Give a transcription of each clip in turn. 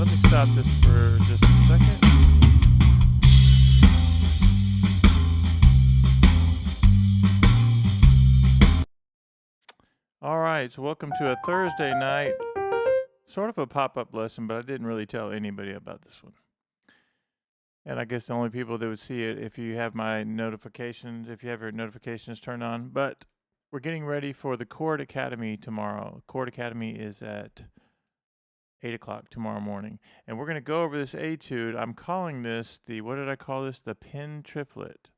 let me stop this for just a second. All right, so welcome to a Thursday night, sort of a pop-up lesson, but I didn't really tell anybody about this one. And I guess the only people that would see it if you have my notifications, if you have your notifications turned on. But we're getting ready for the Chord Academy tomorrow. Chord Academy is at 8 o'clock tomorrow morning. And we're going to go over this etude. I'm calling this what did I call this? The pin triplet.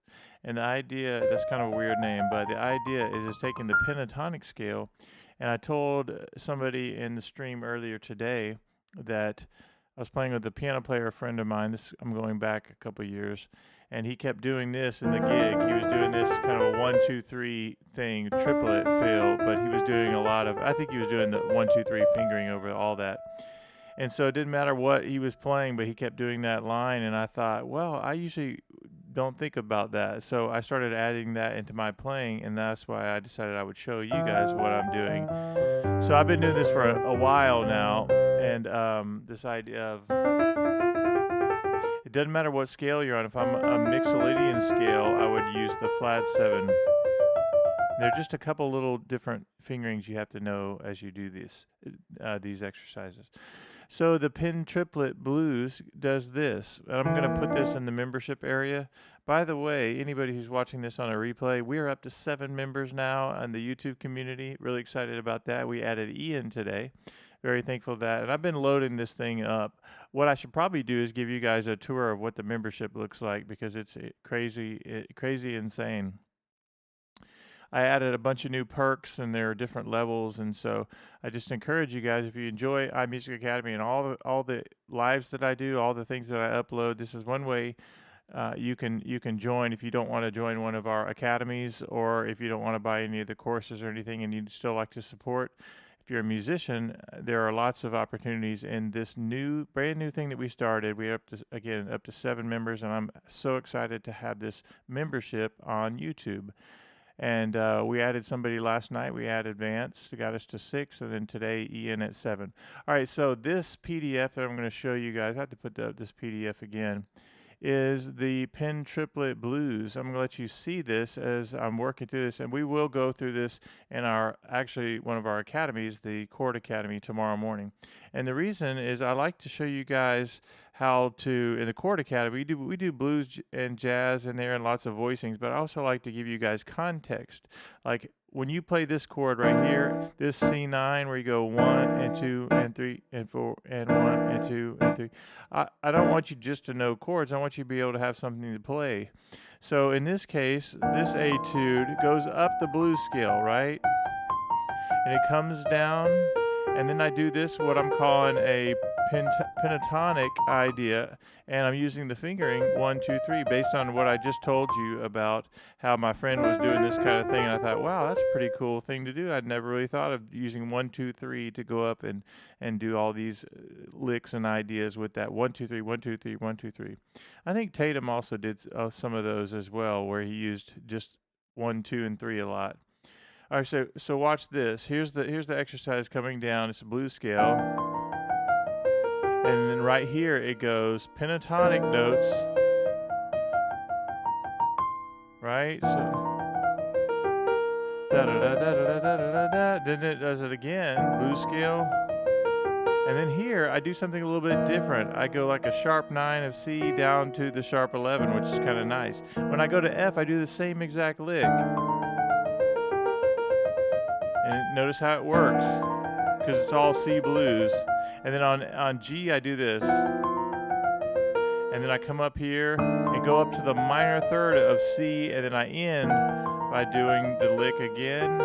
And the idea, that's kind of a weird name, but the idea is just taking the pentatonic scale. And I told somebody in the stream earlier today that I was playing with a piano player, a friend of mine. I'm going back a couple years, and he kept doing this in the gig. He was doing this kind of a 1, 2, 3 thing, triplet feel, but he was doing a lot of, I think he was doing the 1, 2, 3 fingering over all that. And so it didn't matter what he was playing, but he kept doing that line, and I thought, well, I usually don't think about that. So I started adding that into my playing, and that's why I decided I would show you guys what I'm doing. So I've been doing this for a while now, and this idea of it doesn't matter what scale you're on. If I'm a Mixolydian scale, I would use the flat 7. There are just a couple little different fingerings you have to know as you do these exercises. So the pin triplet blues does this. And I'm going to put this in the membership area. By the way, anybody who's watching this on a replay, we are up to 7 members now on the YouTube community. Really excited about that. We added Ian today. Very thankful for that. And I've been loading this thing up. What I should probably do is give you guys a tour of what the membership looks like, because it's crazy insane. I added a bunch of new perks, and there are different levels, and so I just encourage you guys, if you enjoy iMusicAcademy and all the lives that I do, all the things that I upload, this is one way you can join if you don't want to join one of our academies, or if you don't want to buy any of the courses or anything and you'd still like to support. If you're a musician, there are lots of opportunities in this brand new thing that we started. We're up to 7 members, and I'm so excited to have this membership on YouTube. And we added somebody last night. We added Vance, got us to 6, and then today Ian at 7. All right, so this PDF that I'm going to show you guys, I have to put this PDF again, is the pin triplet blues. I'm going to let you see this as I'm working through this, and we will go through this in one of our academies, the Chord Academy, tomorrow morning. And the reason is I like to show you guys how to, in the Chord Academy, we do blues and jazz in there and lots of voicings, but I also like to give you guys context. Like when you play this chord right here, this C9 where you go 1 and 2 and 3 and 4 and 1 and 2 and 3. I don't want you just to know chords. I want you to be able to have something to play. So in this case, this etude goes up the blues scale, right? And it comes down, and then I do this, what I'm calling a pentatonic idea, and I'm using the fingering 1, 2, 3 based on what I just told you about how my friend was doing this kind of thing, and I thought, wow, that's a pretty cool thing to do. I'd never really thought of using 1, 2, 3 to go up and do all these licks and ideas with that 1, 2, 3, 1, 2, 3, 1, 2, 3. I think Tatum also did some of those as well, where he used just 1, 2, and 3 a lot. All right, so watch this. Here's the exercise coming down. It's a blues scale. And then right here it goes pentatonic notes, right? So da da da da da da da da. Then it does it again, blues scale. And then here I do something a little bit different. I go like a sharp 9 of C down to the sharp 11, which is kind of nice. When I go to F, I do the same exact lick. And notice how it works, because it's all C blues. And then on G, I do this. And then I come up here and go up to the minor third of C, and then I end by doing the lick again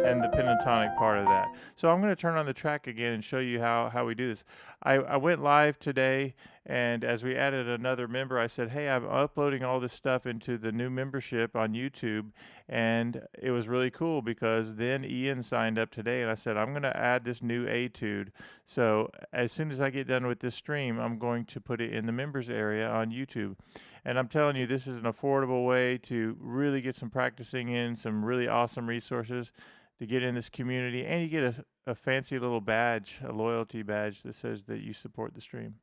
and the pentatonic part of that. So I'm going to turn on the track again and show you how we do this. I went live today, and as we added another member, I said, hey, I'm uploading all this stuff into the new membership on YouTube, and it was really cool because then Ian signed up today, and I said, I'm going to add this new etude. So as soon as I get done with this stream, I'm going to put it in the members area on YouTube. And I'm telling you, this is an affordable way to really get some practicing in, some really awesome resources. to get in this community, and you get a fancy little badge, a loyalty badge that says that you support the stream.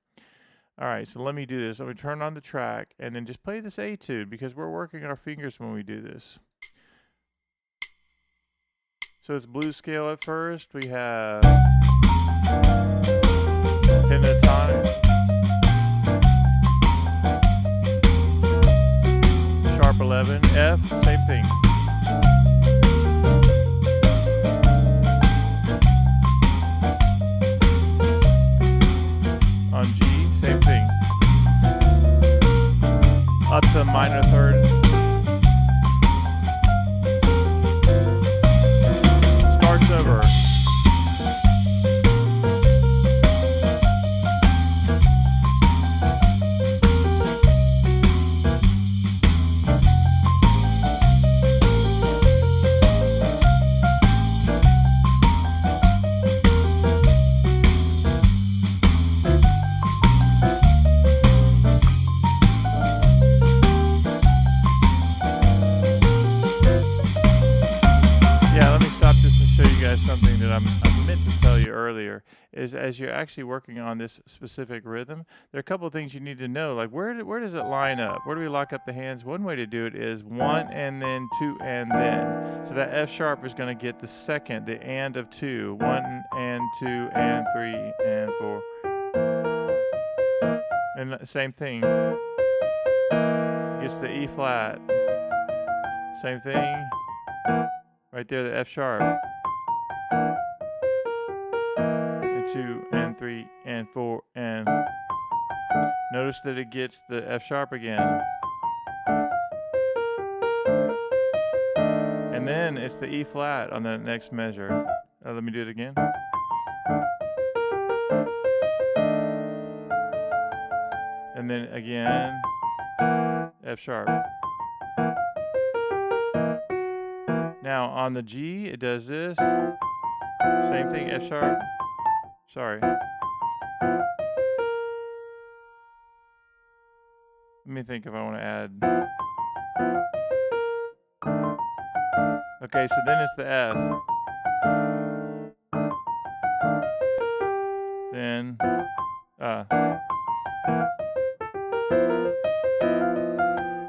All right, so let me do this. I'm going to turn on the track and then just play this etude because we're working our fingers when we do this. So it's blues scale at first. We have pentatonic, sharp 11, F, same thing. On G, same thing. Up to minor third. Starts over. Something that I meant to tell you earlier is as you're actually working on this specific rhythm, there are a couple of things you need to know, like where does it line up? Where do we lock up the hands? One way to do it is 1 and then 2 and then. So that F sharp is going to get the second, the and of 2, 1 and 2 and 3 and 4. And the same thing. Gets the E flat. Same thing. Right there, the F sharp. 2 and 3 and 4 and notice that it gets the F sharp again, and then it's the E flat on the next measure. Let me do it again. And then again F sharp. Now on the G it does this same thing, F sharp. Sorry. Let me think if I want to add. Okay, so then it's the F. Then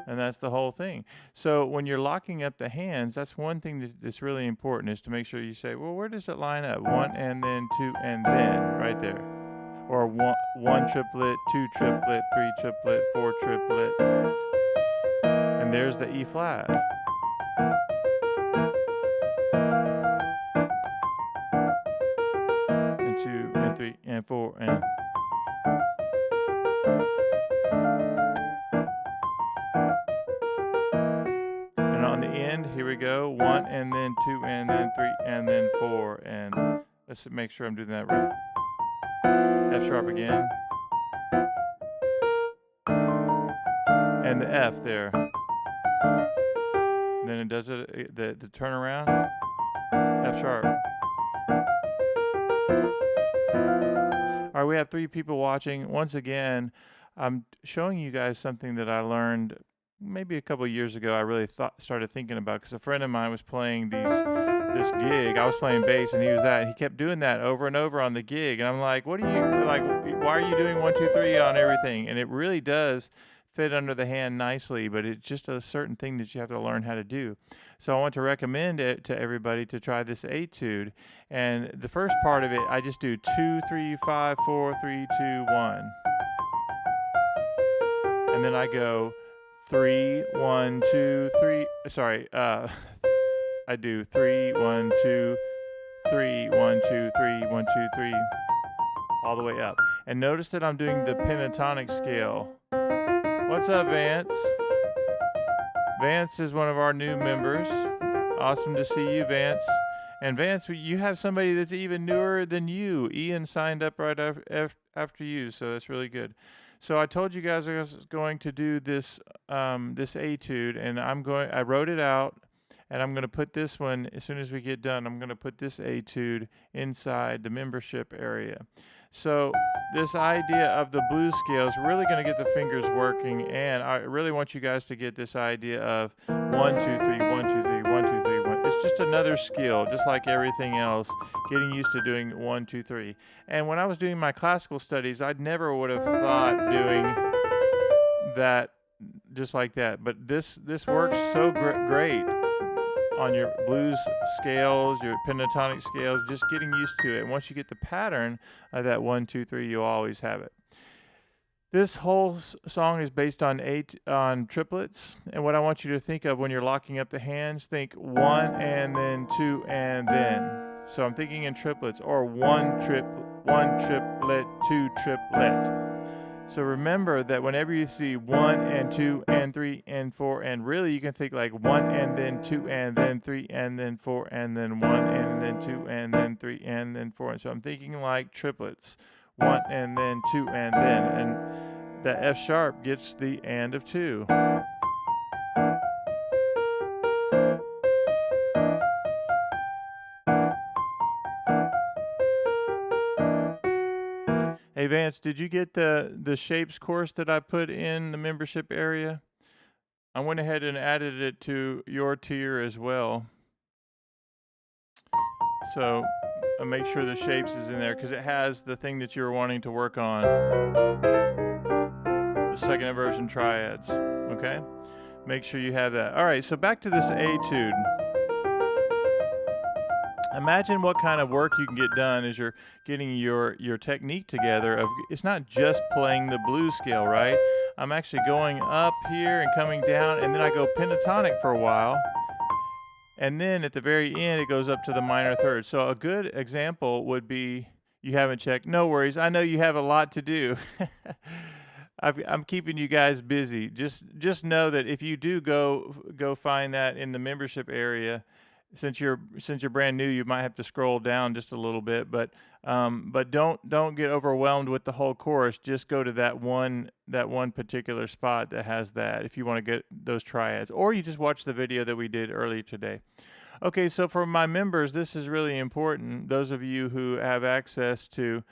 and that's the whole thing. So when you're locking up the hands, that's one thing that's really important, is to make sure you say, well, where does it line up? 1 and then 2 and then, right there. Or one triplet, 2 triplet, 3 triplet, 4 triplet. And there's the E flat. And 2 and 3 and 4 and. Here we go, 1 and then 2 and then 3 and then 4, and let's make sure I'm doing that right. F sharp again, and the F there. And then it does it, the turnaround, F sharp. All right, we have 3 people watching. Once again, I'm showing you guys something that I learned maybe a couple of years ago. I really started thinking about, because a friend of mine was playing this gig. I was playing bass and he was that, and he kept doing that over and over on the gig, and I'm like, what are you like, why are you doing 1 2 3 on everything? And it really does fit under the hand nicely, but it's just a certain thing that you have to learn how to do. So I want to recommend it to everybody to try this etude. And the first part of it, I just do 2 3 5 4 3 2 1, and then I go 3 1 2 3. Sorry, I do 3 1 2 3 1 2 3 1 2 3 all the way up. And notice that I'm doing the pentatonic scale. What's up, Vance? Vance is one of our new members. Awesome to see you, Vance. And Vance, you have somebody that's even newer than you. Ian signed up right after you, so that's really good. So I told you guys I was going to do this this etude, and I wrote it out, and I'm going to put this one, as soon as we get done, I'm going to put this etude inside the membership area. So this idea of the blues scale is really going to get the fingers working, and I really want you guys to get this idea of 1 2 3 1 2 3 1 2 3 1. It's just just another skill, just like everything else, getting used to doing 1, 2, 3. And when I was doing my classical studies, I never would have thought doing that just like that. But this works so great on your blues scales, your pentatonic scales, just getting used to it. And once you get the pattern of that 1, 2, 3, you'll always have it. This whole song is based on triplets, and what I want you to think of when you're locking up the hands, think 1 and then 2 and then. So I'm thinking in triplets, or 1 triplet, 2 triplet. So remember that whenever you see 1 and 2 and 3 and 4, and really you can think like 1 and then 2 and then 3 and then 4 and then 1 and then 2 and then 3 and then 4. And so I'm thinking like triplets. 1 and then 2 and then, and the F sharp gets the and of 2. Hey Vance, did you get the shapes course that I put in the membership area? I went ahead and added it to your tier as well. So make sure the shapes is in there because it has the thing that you were wanting to work on. The second inversion triads, okay? Make sure you have that. All right, so back to this etude. Imagine what kind of work you can get done as you're getting your technique together. It's not just playing the blues scale, right? I'm actually going up here and coming down, and then I go pentatonic for a while. And then at the very end, it goes up to the minor third. So a good example would be, you haven't checked, no worries. I know you have a lot to do. I'm keeping you guys busy. Just know that if you do go find that in the membership area, since you're brand new, you might have to scroll down just a little bit. But don't get overwhelmed with the whole course. Just go to that one particular spot that has that if you want to get those triads, or you just watch the video that we did earlier today. Okay, so for my members, this is really important. Those of you who have access to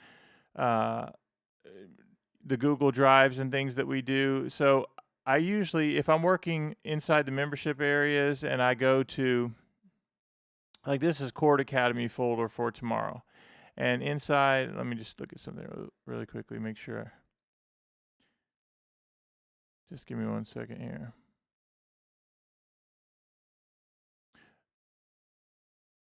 the Google Drives and things that we do. So I usually, if I'm working inside the membership areas and I go to, like this is Chord Academy folder for tomorrow. And inside, let me just look at something really quickly, make sure. Just give me 1 second here.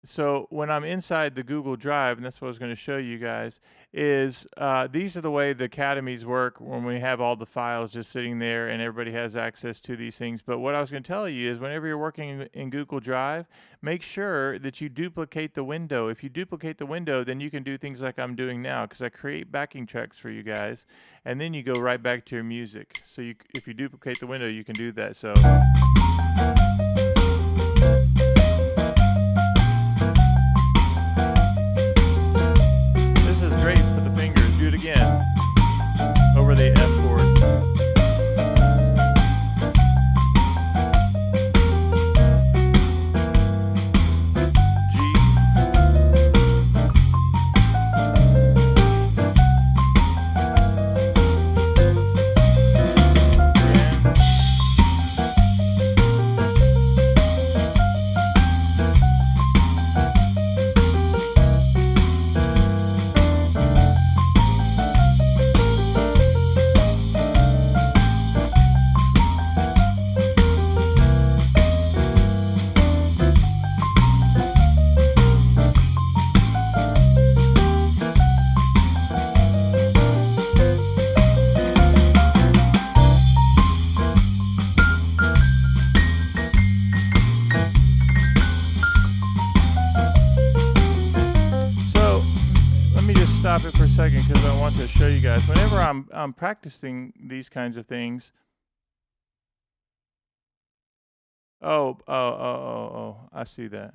So when I'm inside the Google Drive, and that's what I was going to show you guys, is these are the way the academies work when we have all the files just sitting there and everybody has access to these things. But what I was going to tell you is whenever you're working in Google Drive, make sure that you duplicate the window. If you duplicate the window, then you can do things like I'm doing now, because I create backing tracks for you guys, and then you go right back to your music. So if you duplicate the window, you can do that. So. Again, over the F chord. Stop it for a second because I want to show you guys. Whenever I'm practicing these kinds of things. Oh, I see that.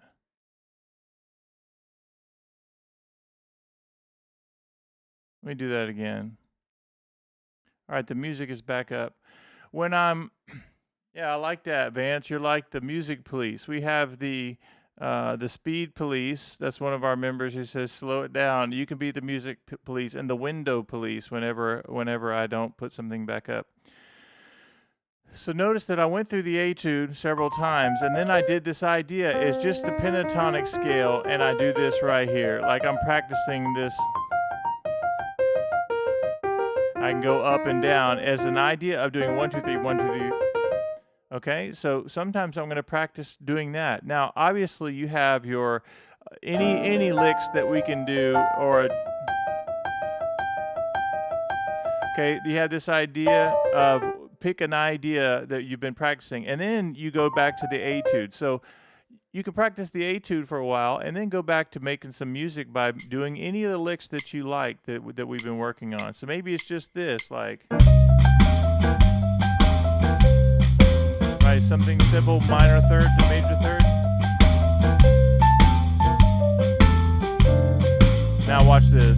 Let me do that again. All right, the music is back up. When yeah, I like that, Vance. You're like the music police. We have the speed police. That's one of our members who says slow it down. You can be the music police and the window police whenever I don't put something back up. So notice that I went through the etude several times, and then I did this idea is just the pentatonic scale, and I do this right here. Like I'm practicing this. I can go up and down as an idea of doing 1, 2, 3, 1, 2, 3. Okay, so sometimes I'm going to practice doing that. Now, obviously, you have your any licks that we can do, or okay, you have this idea of pick an idea that you've been practicing, and then you go back to the etude. So you can practice the etude for a while, and then go back to making some music by doing any of the licks that you like that we've been working on. So maybe it's just this, like. Right, something simple, minor third to major third. Now watch this.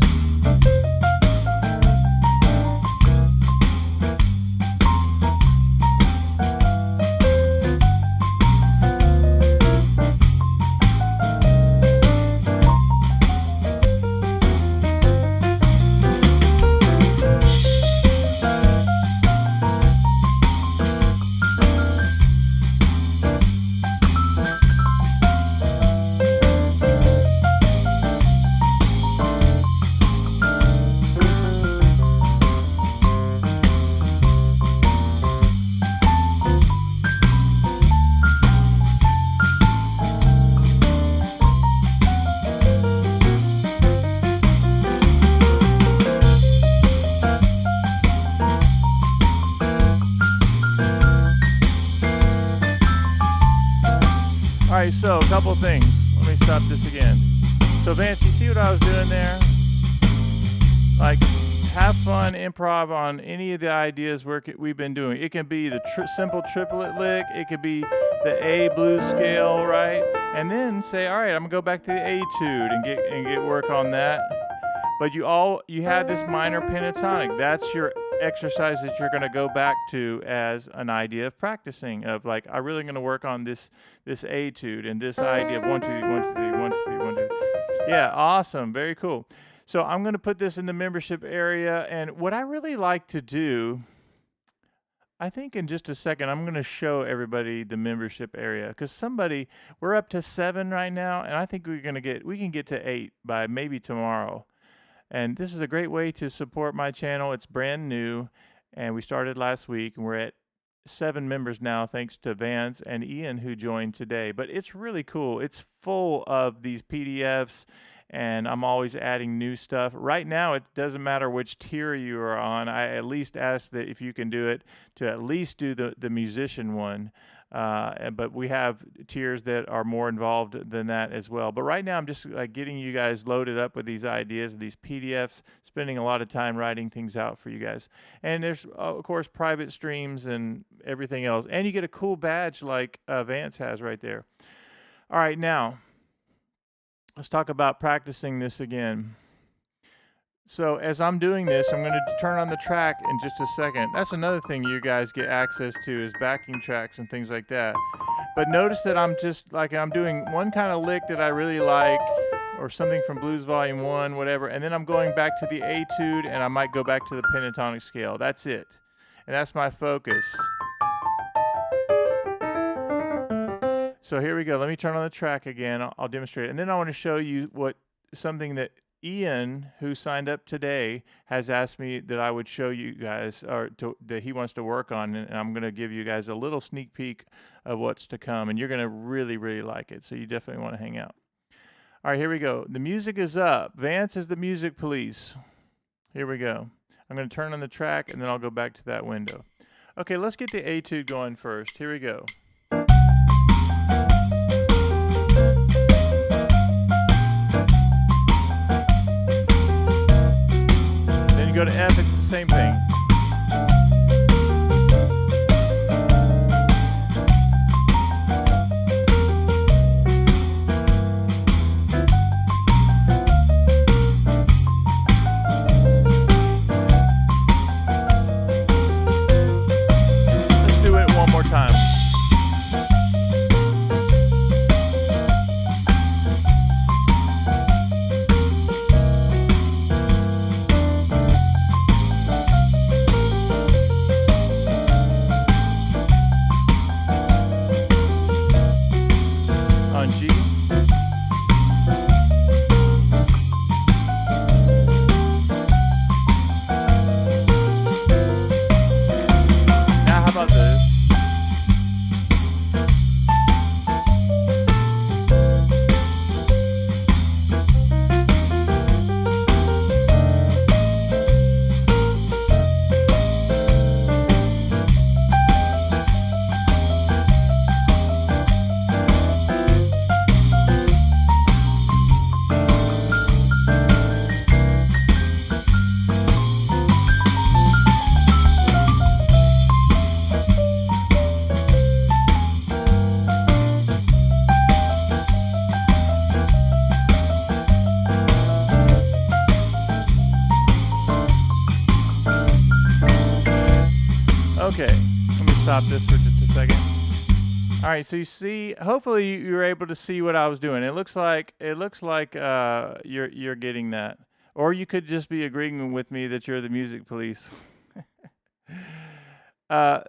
Alright, so a couple things. Let me stop this again. So Vance, you see what I was doing there? Like, have fun, improv on any of the ideas we've been doing. It can be the simple triplet lick. It could be the A blues scale, right? And then say, all right, I'm gonna go back to the etude and get work on that. But you have this minor pentatonic. That's your exercise that you're going to go back to as an idea of practicing, of like, I'm really going to work on this etude and this idea of 1, 2, 3, 1, 2, 3, 1, 2, 3, 1, 2. Yeah, awesome, very cool. So I'm going to put this in the membership area, and what I really like to do, I think in just a second I'm going to show everybody the membership area, because we're up to 7 right now, and I think we can get to 8 by maybe tomorrow. And this is a great way to support my channel. It's brand new, and we started last week, and we're at 7 members now, thanks to Vance and Ian, who joined today. But it's really cool. It's full of these PDFs, and I'm always adding new stuff. Right now, it doesn't matter which tier you are on. I at least ask that if you can do it, to at least do the musician one. But we have tiers that are more involved than that as well. But right now I'm just like getting you guys loaded up with these ideas, these PDFs, spending a lot of time writing things out for you guys. And there's of course private streams and everything else. And you get a cool badge like Vance has right there. All right, now let's talk about practicing this again. So as I'm doing this, I'm going to turn on the track in just a second. That's another thing you guys get access to, is backing tracks and things like that. But notice that I'm doing one kind of lick that I really like, or something from Blues Volume 1, whatever, and then I'm going back to the etude, and I might go back to the pentatonic scale. That's it. And that's my focus. So here we go. Let me turn on the track again. I'll demonstrate it. And then I want to show you something that Ian, who signed up today, has asked me that I would show you guys, or that he wants to work on, and I'm going to give you guys a little sneak peek of what's to come, and you're going to really, really like it, so you definitely want to hang out. All right, here we go. The music is up. Vance is the music police. Here we go. I'm going to turn on the track, and then I'll go back to that window. Okay, let's get the etude going first. Here we go. Go to F, it's the same thing. Let's do it one more time. Okay, let me stop this for just a second. All right, so you see, hopefully you were able to see what I was doing. It looks like you're getting that, or you could just be agreeing with me that you're the music police. uh,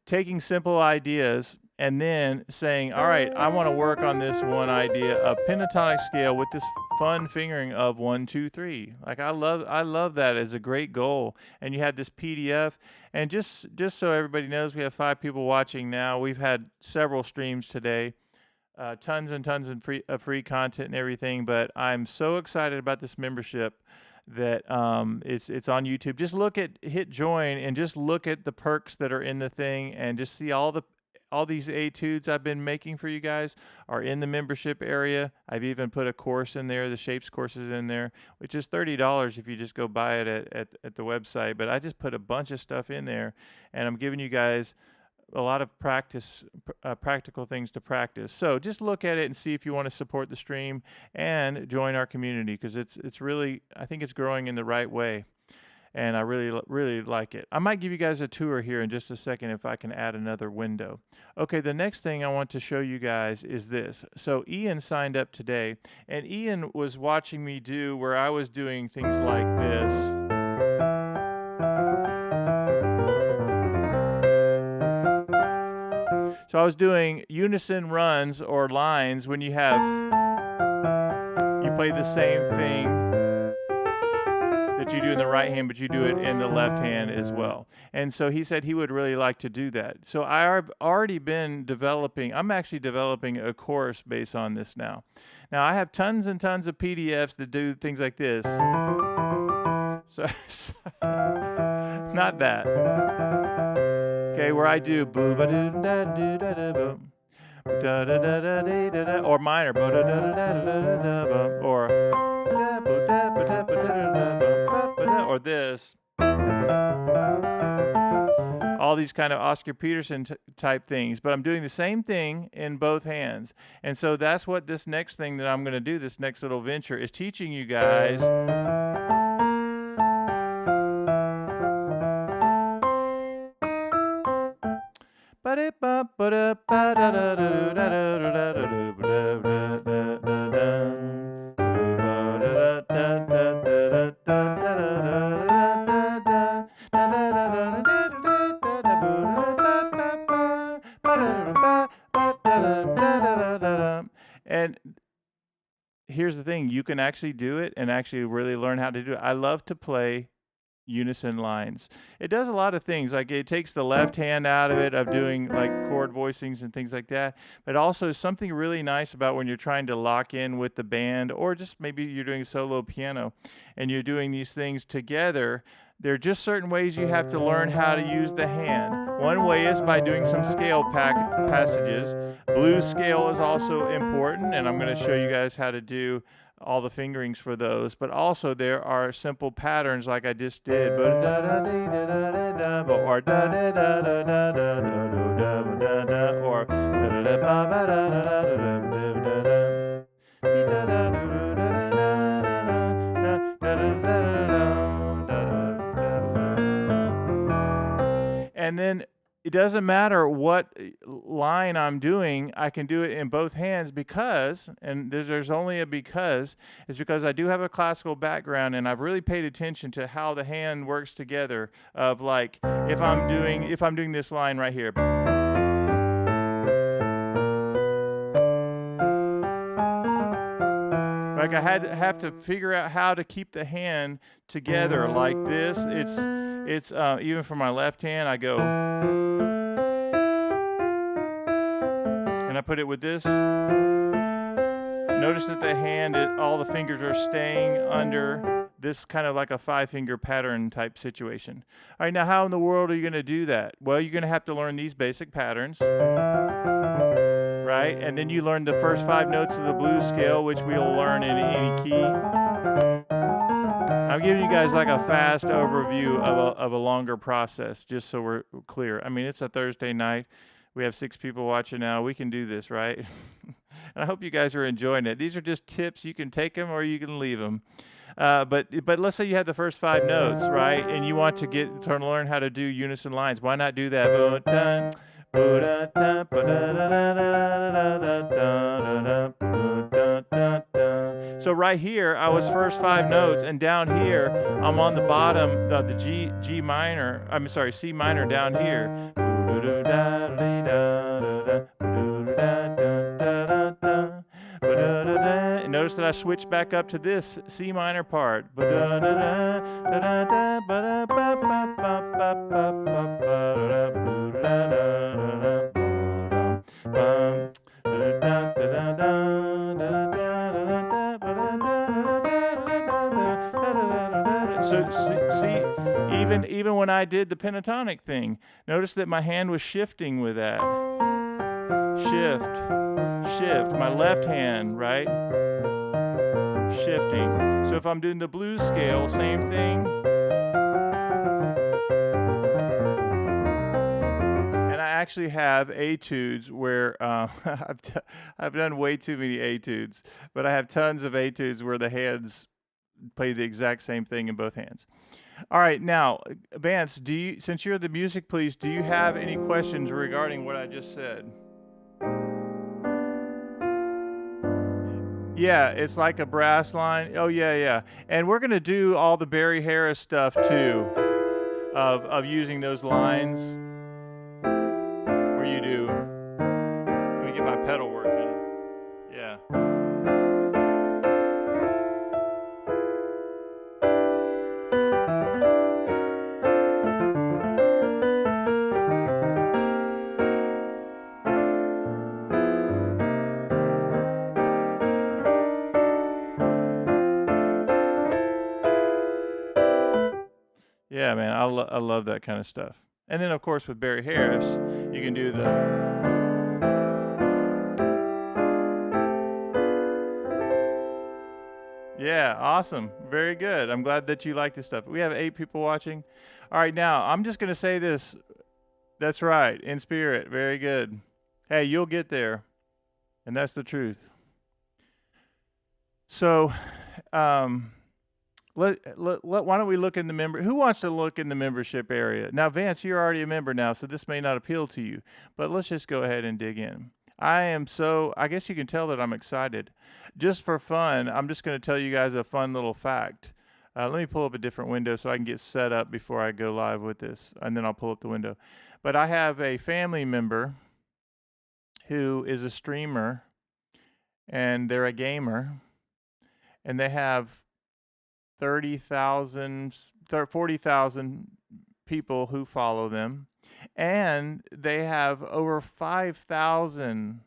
Taking simple ideas and then saying, all right, I want to work on this one idea of pentatonic scale with this fun fingering of 1, 2, 3. Like I love that as a great goal. And you had this PDF, and just so everybody knows, we have 5 people watching now. We've had several streams today. Tons and tons of free content and everything, but I'm so excited about this membership that it's on YouTube. Just hit join and just look at the perks that are in the thing, and just see all these etudes I've been making for you guys are in the membership area. I've even put a course in there, the shapes course is in there, which is $30 if you just go buy it at the website. But I just put a bunch of stuff in there, and I'm giving you guys a lot of practical things to practice. So just look at it and see if you want to support the stream and join our community, because it's really, I think it's growing in the right way, and I really like it. I might give you guys a tour here in just a second if I can add another window. Okay, the next thing I want to show you guys is this. So Ian signed up today, and Ian was watching me do where I was doing things like this. So I was doing unison runs or lines when you play the same thing that you do in the right hand, but you do it in the left hand as well. And so he said he would really like to do that. So I've already been I'm actually developing a course based on this now. Now I have tons and tons of PDFs that do things like this. So not that. Okay, where I do boo ba doo da doo da da boom, da da da da da da da, or minor ba da da da da da da da, or da ba da ba da ba da da da, or this. All these kind of Oscar Peterson type things, but I'm doing the same thing in both hands. And so that's what this next thing that I'm going to do, this next little venture, is teaching you guys. And here's the thing, you can actually do it and actually really learn how to do it. I love to play unison lines. It does a lot of things, like it takes the left hand out of it, of doing like chord voicings and things like that, but also something really nice about when you're trying to lock in with the band, or just maybe you're doing solo piano and you're doing these things together. There are just certain ways you have to learn how to use the hand. One way is by doing some scale passages. Blues scale is also important, and I'm going to show you guys how to do all the fingerings for those, but also there are simple patterns like I just did, or and then it doesn't matter what line I'm doing, I can do it in both hands because, and there's only a because, is because I do have a classical background, and I've really paid attention to how the hand works together, of like if I'm doing this line right here. Like I have to figure out how to keep the hand together like this. It's even for my left hand, I go, and I put it with this. Notice that the hand, all the fingers are staying under this kind of like a 5-finger pattern type situation. All right, now how in the world are you going to do that? Well, you're going to have to learn these basic patterns, right? And then you learn the first 5 notes of the blues scale, which we'll learn in any key. I'm giving you guys like a fast overview of a longer process, just so we're clear. I mean, it's a Thursday night. We have 6 people watching now. We can do this, right? And I hope you guys are enjoying it. These are just tips. You can take them or you can leave them. But let's say you have the first 5 notes, right? And you want to learn how to do unison lines. Why not do that? So right here, I was first 5 notes, and down here, I'm on the bottom, the G minor. I'm sorry, C minor down here. And notice that I switched back up to this C minor part. So see, even when I did the pentatonic thing, notice that my hand was shifting with that. Shift. My left hand, right? Shifting. So if I'm doing the blues scale, same thing. And I actually have etudes where I've done way too many etudes, but I have tons of etudes where the hands play the exact same thing in both hands. All right, now, Vance, since you're the music police, do you have any questions regarding what I just said? Yeah, it's like a brass line. Oh, yeah. And we're going to do all the Barry Harris stuff, too, of using those lines where you do. Let me get my pedal working. Yeah. Yeah, man, I love that kind of stuff. And then, of course, with Barry Harris, you can do the... Yeah, awesome. Very good. I'm glad that you like this stuff. We have 8 people watching. All right, now, I'm just going to say this. That's right, in spirit. Very good. Hey, you'll get there. And that's the truth. So, why don't we look in the member? Who wants to look in the membership area? Now, Vance, you're already a member now, so this may not appeal to you, but let's just go ahead and dig in. I guess you can tell that I'm excited. Just for fun, I'm just going to tell you guys a fun little fact. Let me pull up a different window so I can get set up before I go live with this, and then I'll pull up the window. But I have a family member who is a streamer, and they're a gamer, and they have 40,000 people who follow them, and they have over 5,000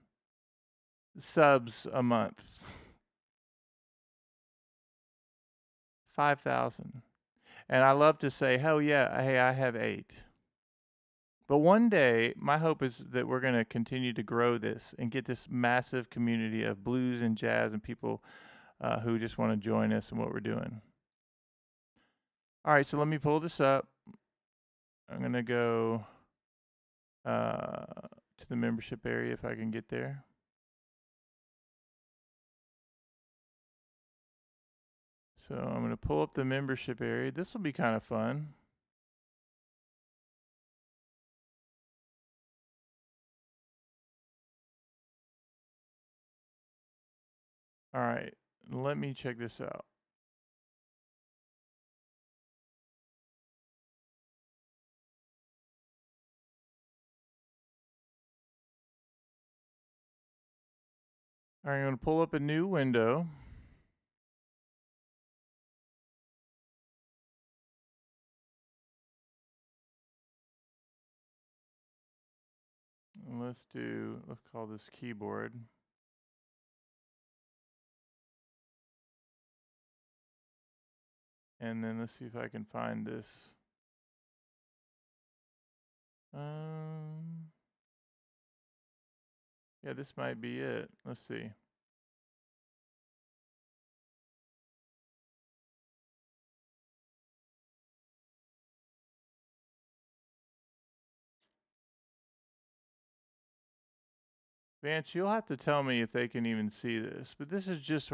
subs a month. 5,000. And I love to say, hell yeah, hey, I have 8. But one day, my hope is that we're going to continue to grow this and get this massive community of blues and jazz and people who just want to join us in what we're doing. All right, so let me pull this up. I'm going to go to the membership area if I can get there. So I'm going to pull up the membership area. This will be kind of fun. All right, let me check this out. All right, I'm going to pull up a new window. And let's call this keyboard. And then let's see if I can find this. Yeah, this might be it. Let's see. Vance, you'll have to tell me if they can even see this, but this is just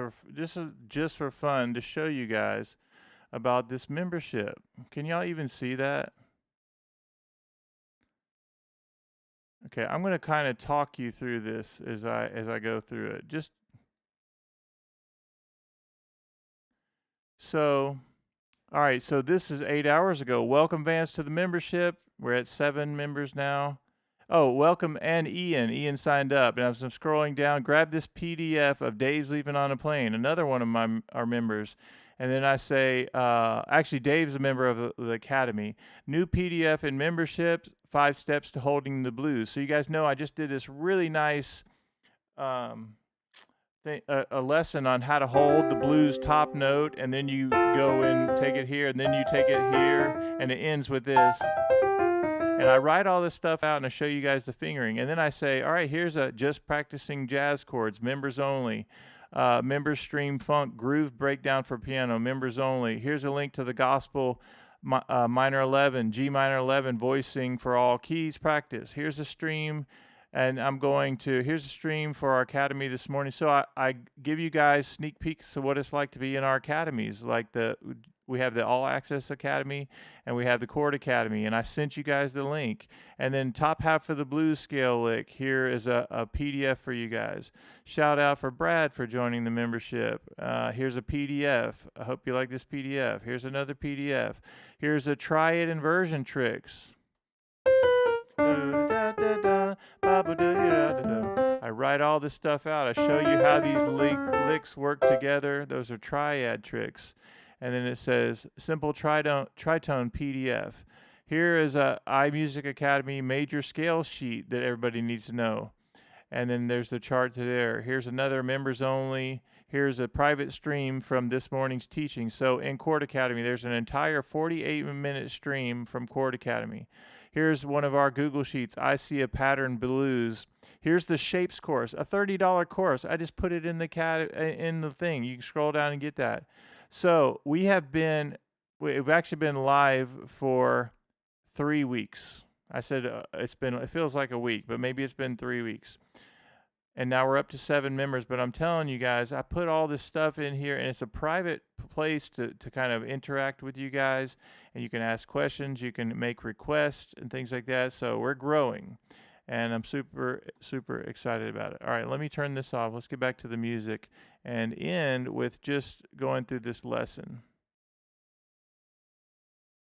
for fun to show you guys about this membership. Can y'all even see that? Okay, I'm going to kind of talk you through this as I go through it. So, all right, so this is 8 hours ago. Welcome, Vance, to the membership. We're at 7 members now. Oh, welcome, and Ian. Ian signed up, and as I'm scrolling down, grab this PDF of Dave's Leaving on a Plane, another one of our members. And then I say, actually, Dave's a member of the Academy. New PDF in membership, 5 steps to holding the blues. So you guys know I just did this really nice a lesson on how to hold the blues top note, and then you go and take it here, and then you take it here, and it ends with this. And I write all this stuff out and I show you guys the fingering. And then I say, all right, here's a just practicing jazz chords, members only. Members stream funk groove breakdown for piano, members only. Here's a link to the gospel minor 11, G minor 11 voicing for all keys practice. Here's a stream. And here's a stream for our academy this morning. So I give you guys sneak peeks of what it's like to be in our academies. Like we have the All Access Academy and we have the Chord Academy. And I sent you guys the link. And then top half of the blues scale lick, here is a PDF for you guys. Shout out for Brad for joining the membership. Here's a PDF. I hope you like this PDF. Here's another PDF. Here's a triad inversion tricks. I write all this stuff out. I show you how these licks work together. Those are triad tricks. And then it says simple tritone PDF. Here is a iMusicAcademy major scale sheet that everybody needs to know. And then there's the chart to there. Here's another members only. Here's a private stream from this morning's teaching. So in Chord Academy, there's an entire 48-minute stream from Chord Academy. Here's one of our Google Sheets. I see a pattern blues. Here's the shapes course, a $30 course. I just put it in the thing. You can scroll down and get that. So we've actually been live for 3 weeks. I said it feels like a week, but maybe it's been 3 weeks. And now we're up to 7 members, but I'm telling you guys, I put all this stuff in here, and it's a private place to kind of interact with you guys, and you can ask questions, you can make requests, and things like that. So we're growing, and I'm super, super excited about it. All right, let me turn this off. Let's get back to the music and end with just going through this lesson.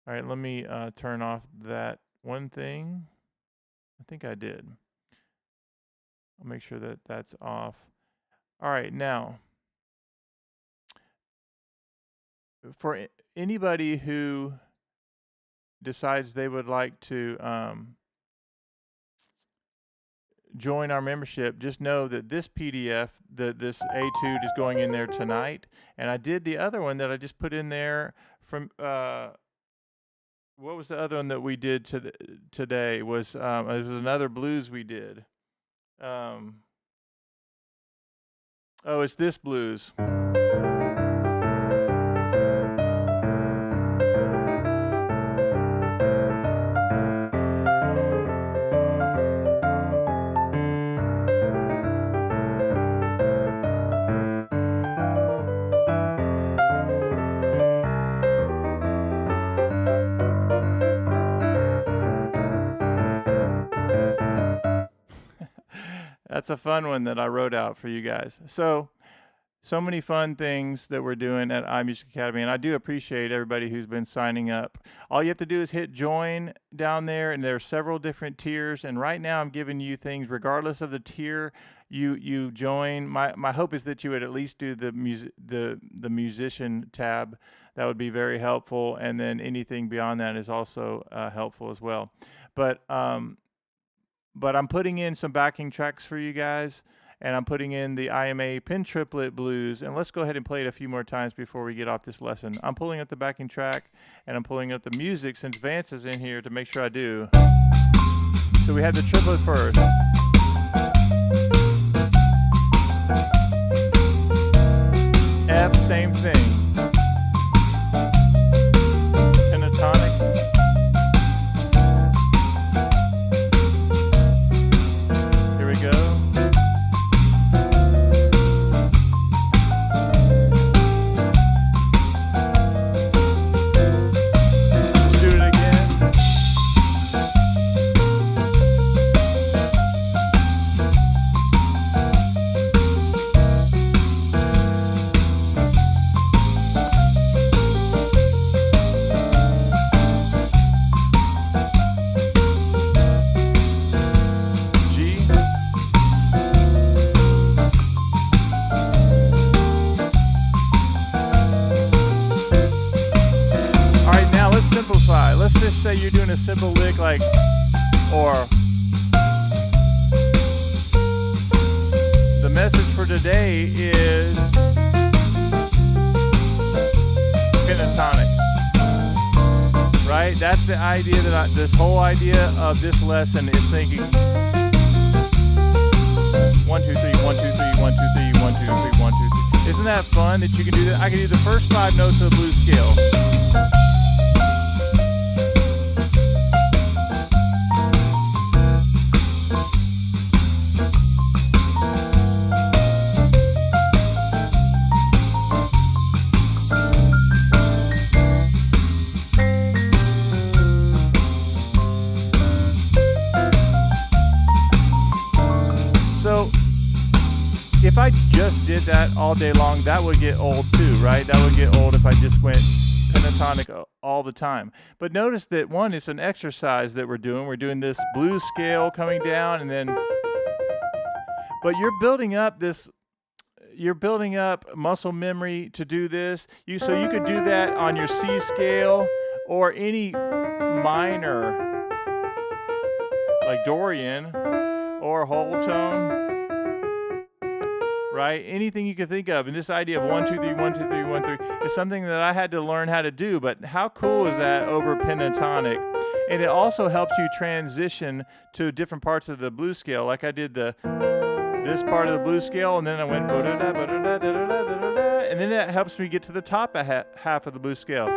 All right, let me turn off that one thing. I think I did. I'll make sure that that's off. All right, now, for anybody who decides they would like to join our membership, just know that this PDF, this Etude, is going in there tonight. And I did the other one that I just put in there from, what was the other one that we did today? It was another blues we did. Oh, it's this blues. That's a fun one that I wrote out for you guys. So many fun things that we're doing at iMusicAcademy, and I do appreciate everybody who's been signing up. All you have to do is hit join down there, and there are several different tiers, and right now I'm giving you things regardless of the tier you join. My hope is that you would at least do the musician tab. That would be very helpful, and then anything beyond that is also helpful as well. But I'm putting in some backing tracks for you guys, and I'm putting in the IMA Pin Triplet Blues, and let's go ahead and play it a few more times before we get off this lesson. I'm pulling up the backing track, and I'm pulling up the music since Vance is in here to make sure I do. So we have the triplet first. F, same thing. Pentatonic. Here we go. simplify. Let's just say you're doing a simple lick like, or. The message for today is pentatonic, right? That's the idea that this whole idea of this lesson is thinking 1, 2, 3, 1, 2, 3, 1, 2, 3, 1, 2, 3, 1, 2, 3. Isn't that fun that you can do that? I can do the first 5 notes of the blues scale. If I just did that all day long, that would get old too, right? That would get old if I just went pentatonic all the time. But notice that one, it's an exercise that we're doing. We're doing this blues scale coming down, and then, but you're building up muscle memory to do this. So you could do that on your C scale or any minor, like Dorian or whole tone. Right? Anything you can think of. And this idea of 1, 2, 3, 1, 2, 3, 1, 3 is something that I had to learn how to do. But how cool is that over pentatonic? And it also helps you transition to different parts of the blues scale. Like I did this part of the blues scale, and then I went and then that helps me get to the top half of the blues scale.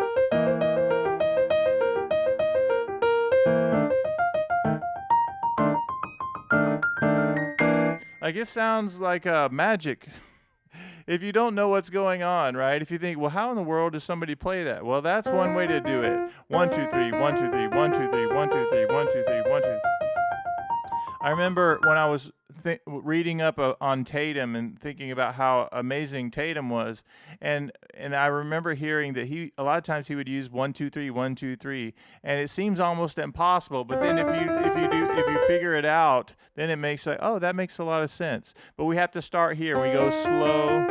Like it sounds like magic if you don't know what's going on, right? If you think, well, how in the world does somebody play that? Well, that's one way to do it. 1, 2, 3, 1, 2, 3, 1, 2, 3, 1, 2, 3, 1, 2, 3, 1, 2. I remember when I was reading up on Tatum and thinking about how amazing Tatum was, and I remember hearing that a lot of times he would use 1, 2, 3, 1, 2, 3, and it seems almost impossible. But then if you figure it out, then it makes like, oh, that makes a lot of sense. But we have to start here. We go slow.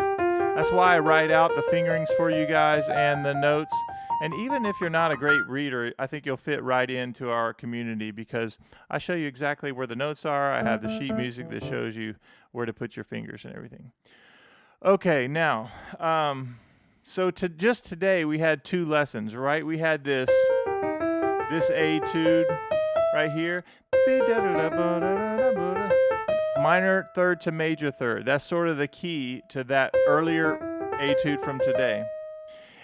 That's why I write out the fingerings for you guys and the notes. And even if you're not a great reader, I think you'll fit right into our community because I show you exactly where the notes are. I have the sheet music that shows you where to put your fingers and everything. Okay, now, so just today we had 2 lessons, right? We had this etude right here. Minor third to major third. That's sort of the key to that earlier etude from today.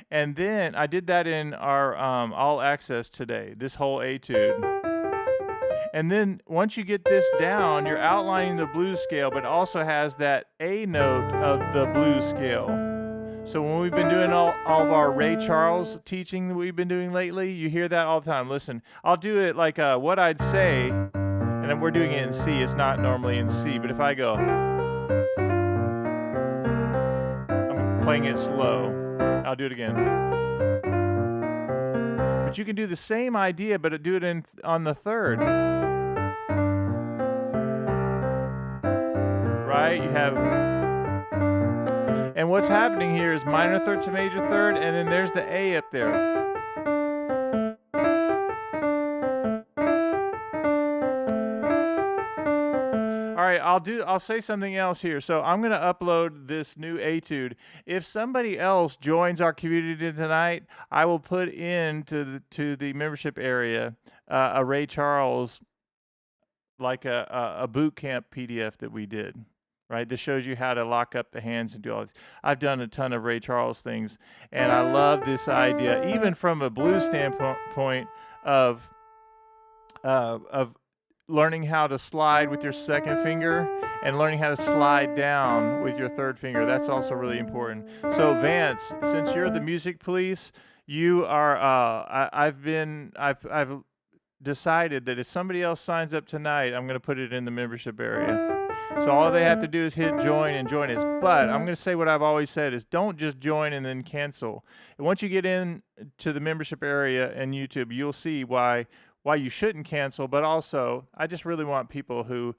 And then I did that in our all access today, this whole etude. And then once you get this down, you're outlining the blues scale, but also has that A note of the blues scale. So when we've been doing all of our Ray Charles teaching that we've been doing lately, you hear that all the time. Listen, I'll do it like what I'd say, and we're doing it in C. It's not normally in C, but if I go, I'm playing it slow. I'll do it again. But you can do the same idea, but do it on the third. Right? You have... And what's happening here is minor third to major third, and then there's the A up there. All right, I'll say something else here. So I'm going to upload this new etude. If somebody else joins our community tonight, I will put into the membership area a Ray Charles, like a boot camp PDF that we did. Right, this shows you how to lock up the hands and do all this. I've done a ton of Ray Charles things, and I love this idea, even from a blues standpoint of learning how to slide with your second finger and learning how to slide down with your third finger. That's also really important. So Vance, since you're the music police, you are. I've decided that if somebody else signs up tonight, I'm going to put it in the membership area. So all they have to do is hit join and join us. But I'm going to say what I've always said is don't just join and then cancel. And once you get in to the membership area and YouTube, you'll see why you shouldn't cancel. But also, I just really want people who,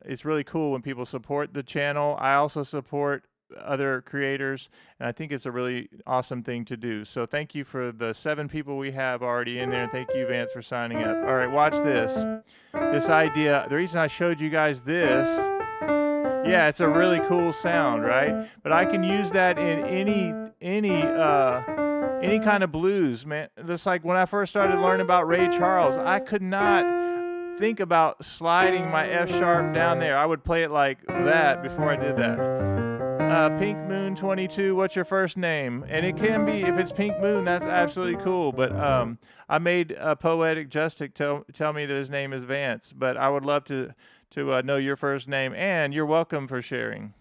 it's really cool when people support the channel. I also support other creators, and I think it's a really awesome thing to do. So thank you for the 7 people we have already in there, and thank you, Vance, for signing up. All right, watch this. This idea, the reason I showed you guys this, yeah, it's a really cool sound, right? But I can use that in any kind of blues, man. Just like when I first started learning about Ray Charles, I could not think about sliding my F sharp down there. I would play it like that before I did that. Pink Moon 22, what's your first name? And it can be, if it's Pink Moon, that's absolutely cool. But I made Poetic Justice tell me that his name is Vance. But I would love to know your first name, and you're welcome for sharing.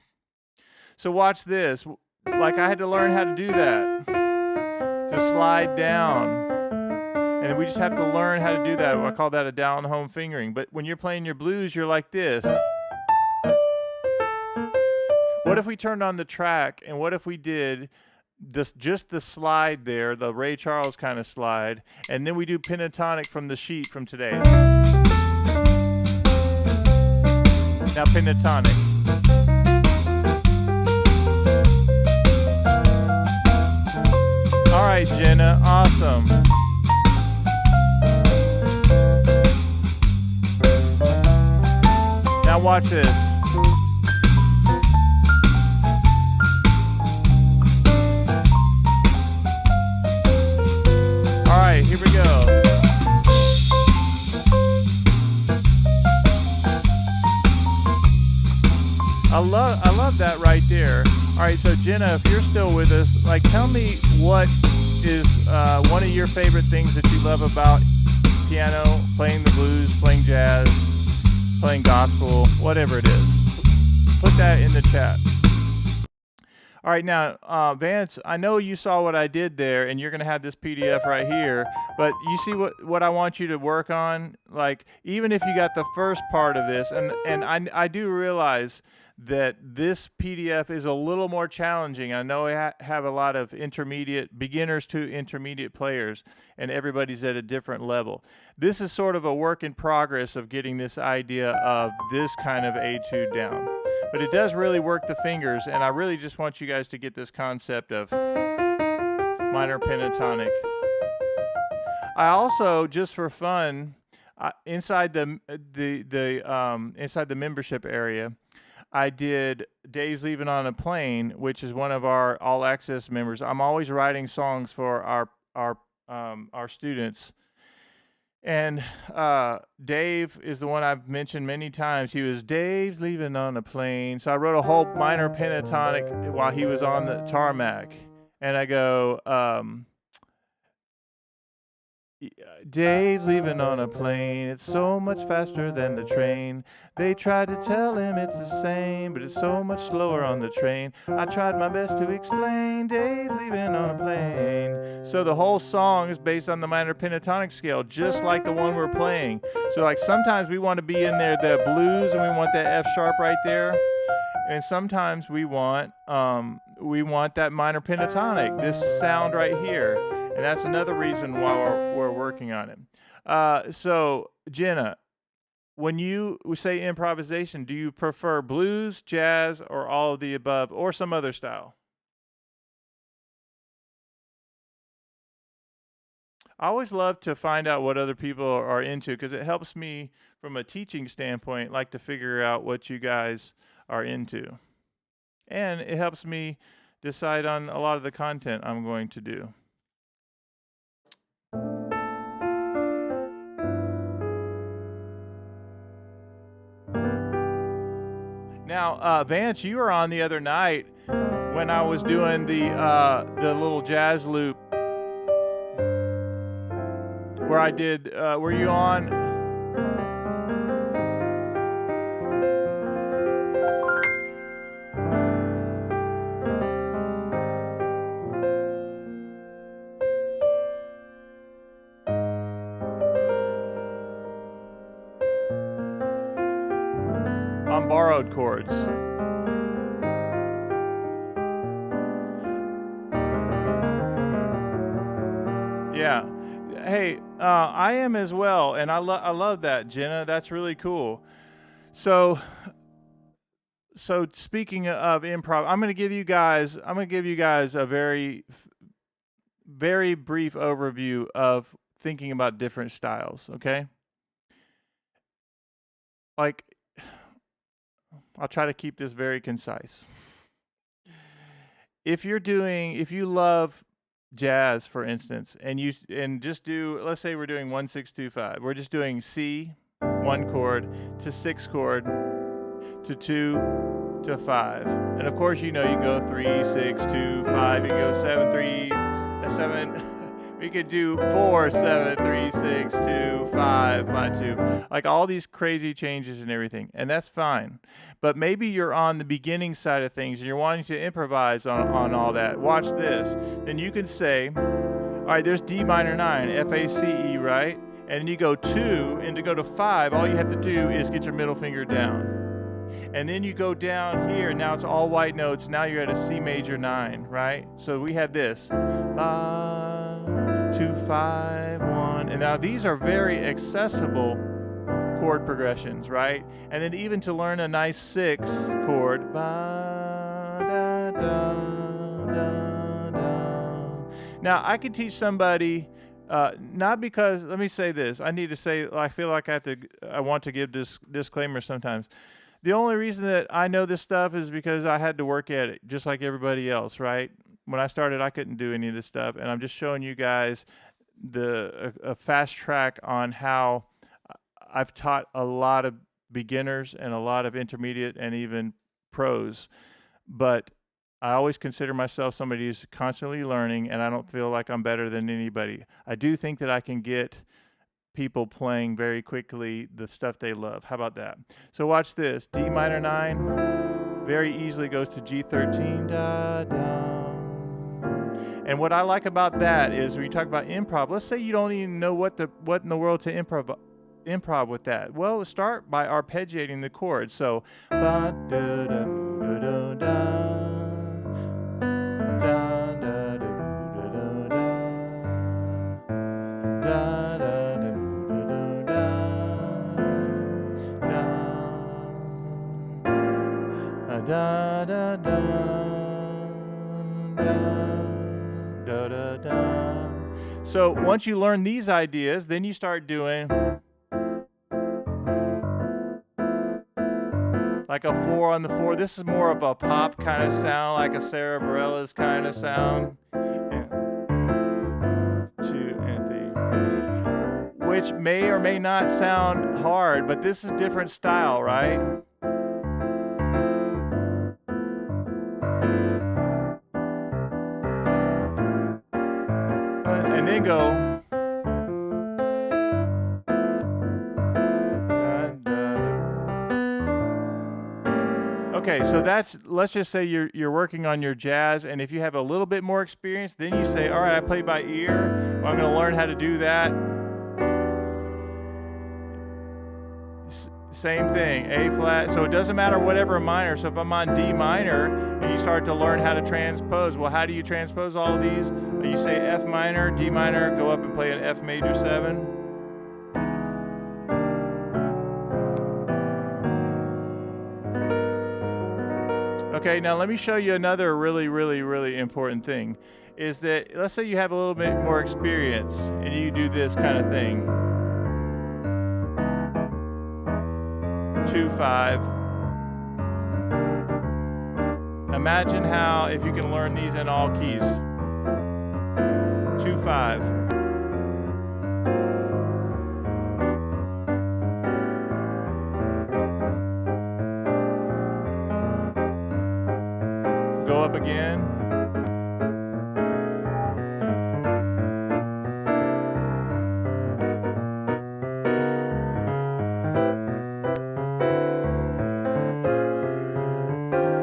So watch this. Like I had to learn how to do that, to slide down. And we just have to learn how to do that. I call that a down home fingering. But when you're playing your blues, you're like this. What if we turned on the track, and what if we did just the slide there, the Ray Charles kind of slide, and then we do pentatonic from the sheet from today. Now pentatonic. All right, Jenna, awesome. Now watch this. All right, here we go. I love that right there. All right, so Jenna, if you're still with us, like, tell me what is one of your favorite things that you love about piano, playing the blues, playing jazz, playing gospel, whatever it is. Put that in the chat. All right, now, Vance, I know you saw what I did there, and you're going to have this PDF right here, but you see what I want you to work on? Like, even if you got the first part of this, and I do realize that this PDF is a little more challenging. I know I have a lot of beginners to intermediate players, and everybody's at a different level. This is sort of a work in progress of getting this idea of this kind of etude down. But it does really work the fingers, and I really just want you guys to get this concept of minor pentatonic. I also, just for fun, inside the membership area, I did Dave's Leaving on a Plane, which is one of our all access members. I'm always writing songs for our students. And Dave is the one I've mentioned many times. He was Dave's Leaving on a Plane. So I wrote a whole minor pentatonic while he was on the tarmac. And I go, Dave's leaving on a plane. It's so much faster than the train. They tried to tell him it's the same, but it's so much slower on the train. I tried my best to explain. Dave's leaving on a plane. So the whole song is based on the minor pentatonic scale, just like the one we're playing. So like sometimes we want to be in there, the blues, and we want that F sharp right there. And sometimes we want that minor pentatonic, this sound right here. And that's another reason why we're working on it. So, Jenna, when you say improvisation, do you prefer blues, jazz, or all of the above, or some other style? I always love to find out what other people are into because it helps me from a teaching standpoint, like to figure out what you guys are into. And it helps me decide on a lot of the content I'm going to do. Now, Vance, you were on the other night when I was doing the little jazz loop where I did. Were you on? On borrowed chords. Yeah. Hey, I am as well, and I love that, Jenna. That's really cool. So So speaking of improv, I'm going to give you guys a very brief overview of thinking about different styles, okay? Like, I'll try to keep this very concise. If you love jazz, for instance, and just do, let's say we're doing 1-6-2-5. We're just doing C, 1 chord, to 6 chord, to 2, to 5. And of course, you can go 3, 6, 2, 5. You can go 7, 3, 7. We could do 4, 7, 3, 6, 2, 5, flat 2. Like all these crazy changes and everything. And that's fine. But maybe you're on the beginning side of things and you're wanting to improvise on all that. Watch this. Then you can say, all right, there's D minor 9, F-A-C-E, right? And then you go 2, and to go to 5, all you have to do is get your middle finger down. And then you go down here, now it's all white notes, now you're at a C major 9, right? So we have this, 2, 5, 1, and now these are very accessible chord progressions, right? And then even to learn a nice 6 chord, now I could teach somebody, not because, let me say this, I feel like I want to give this disclaimer sometimes. The only reason that I know this stuff is because I had to work at it, just like everybody else, right? When I started, I couldn't do any of this stuff, and I'm just showing you guys a fast track on how I've taught a lot of beginners and a lot of intermediate and even pros, but I always consider myself somebody who's constantly learning, and I don't feel like I'm better than anybody. I do think that I can get people playing very quickly the stuff they love. How about that? So watch this. D minor 9 very easily goes to G13. Da, da. And what I like about that is when you talk about improv, let's say you don't even know what in the world to improv with that. Well, start by arpeggiating the chords. So ba, da, da, da, da, da. Da, da, da, da, da, da, da. So once you learn these ideas, then you start doing like a 4 on the 4. This is more of a pop kind of sound, like a Sarah Bareilles kind of sound. 2 and 3, which may or may not sound hard, but this is a different style, right? And then go. Okay, so let's just say you're working on your jazz, and if you have a little bit more experience, then you say, all right, I play by ear. Well, I'm going to learn how to do that. Same thing, A flat. So it doesn't matter whatever minor. So if I'm on D minor and you start to learn how to transpose, well, how do you transpose all of these? You say F minor, D minor, go up and play an F major 7. Okay, now let me show you another really, really, really important thing. Is that, let's say you have a little bit more experience and you do this kind of thing. 2, 5. Imagine how, if you can learn these in all keys. 2, 5. Go up again.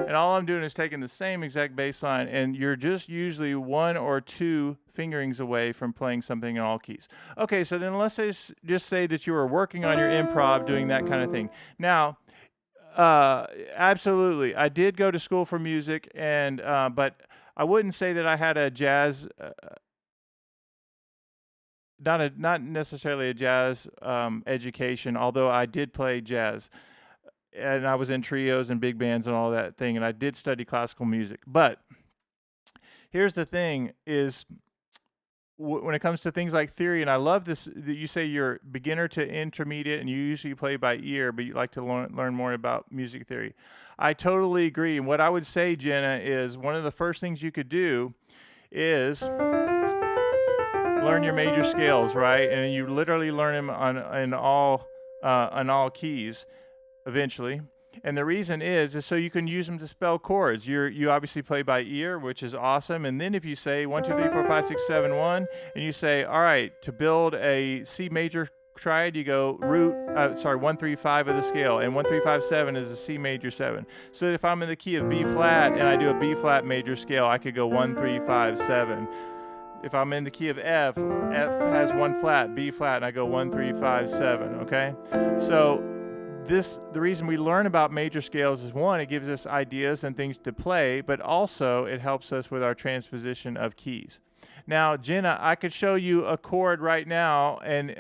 And all I'm doing is taking the same exact bass line, and you're just usually 1 or 2 fingerings away from playing something in all keys. Okay, so then let's just say that you were working on your improv, doing that kind of thing. Now, absolutely, I did go to school for music, and but I wouldn't say that I had a jazz, not necessarily a jazz education, although I did play jazz. and I was in trios and big bands and all that thing, and I did study classical music. But here's the thing is, when it comes to things like theory, and I love this, that you say you're beginner to intermediate and you usually play by ear, but you like to learn more about music theory. I totally agree. And what I would say, Jenna, is one of the first things you could do is learn your major scales, right? And you literally learn them on all keys eventually. And the reason is so you can use them to spell chords. You obviously play by ear, which is awesome. And then if you say 1, 2, 3, 4, 5, 6, 7, 1, and you say, all right, to build a C major triad, you go 1, 3, 5 of the scale, and 1, 3, 5, 7 is a C major 7. So if I'm in the key of B flat and I do a B flat major scale, I could go 1, 3, 5, 7. If I'm in the key of F, F has 1 flat, B flat, and I go 1, 3, 5, 7. Okay, so the reason we learn about major scales is, one, it gives us ideas and things to play, but also it helps us with our transposition of keys. Now, Jenna, I could show you a chord right now, and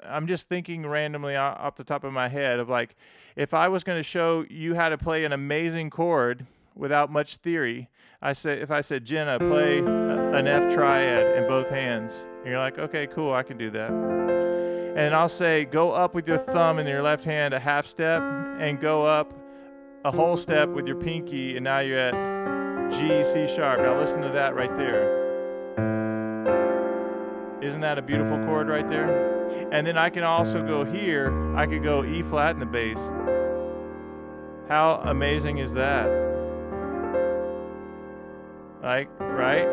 I'm just thinking randomly off the top of my head of, like, if I was going to show you how to play an amazing chord without much theory, if I said, Jenna, play an F triad in both hands, and you're like, okay, cool, I can do that. And I'll say, go up with your thumb in your left hand a half step, and go up a whole step with your pinky, and now you're at G, C sharp. Now listen to that right there. Isn't that a beautiful chord right there? And then I can also go here. I could go E flat in the bass. How amazing is that? Like, right?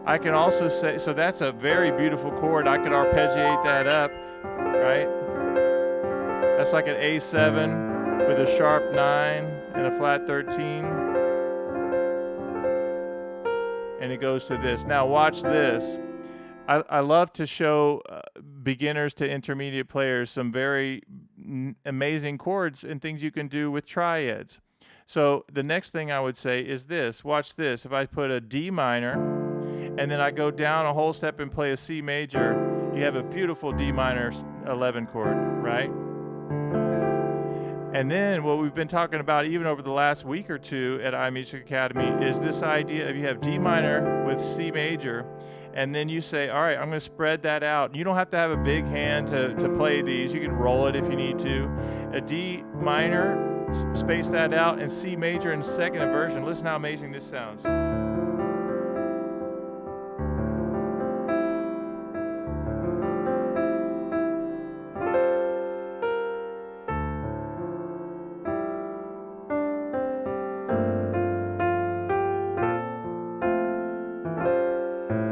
I can also say, so that's a very beautiful chord. I could arpeggiate that up, right? That's like an A7 with a sharp 9 and a flat 13. And it goes to this. Now watch this. I love to show beginners to intermediate players some very amazing chords and things you can do with triads. So the next thing I would say is this. Watch this. If I put a D minor and then I go down a whole step and play a C major, you have a beautiful D minor 11 chord, right? And then what we've been talking about even over the last week or two at iMusicAcademy is this idea of you have D minor with C major, and then you say, all right, I'm going to spread that out. You don't have to have a big hand to play these. You can roll it if you need to. A D minor, space that out, and C major in second inversion. Listen how amazing this sounds.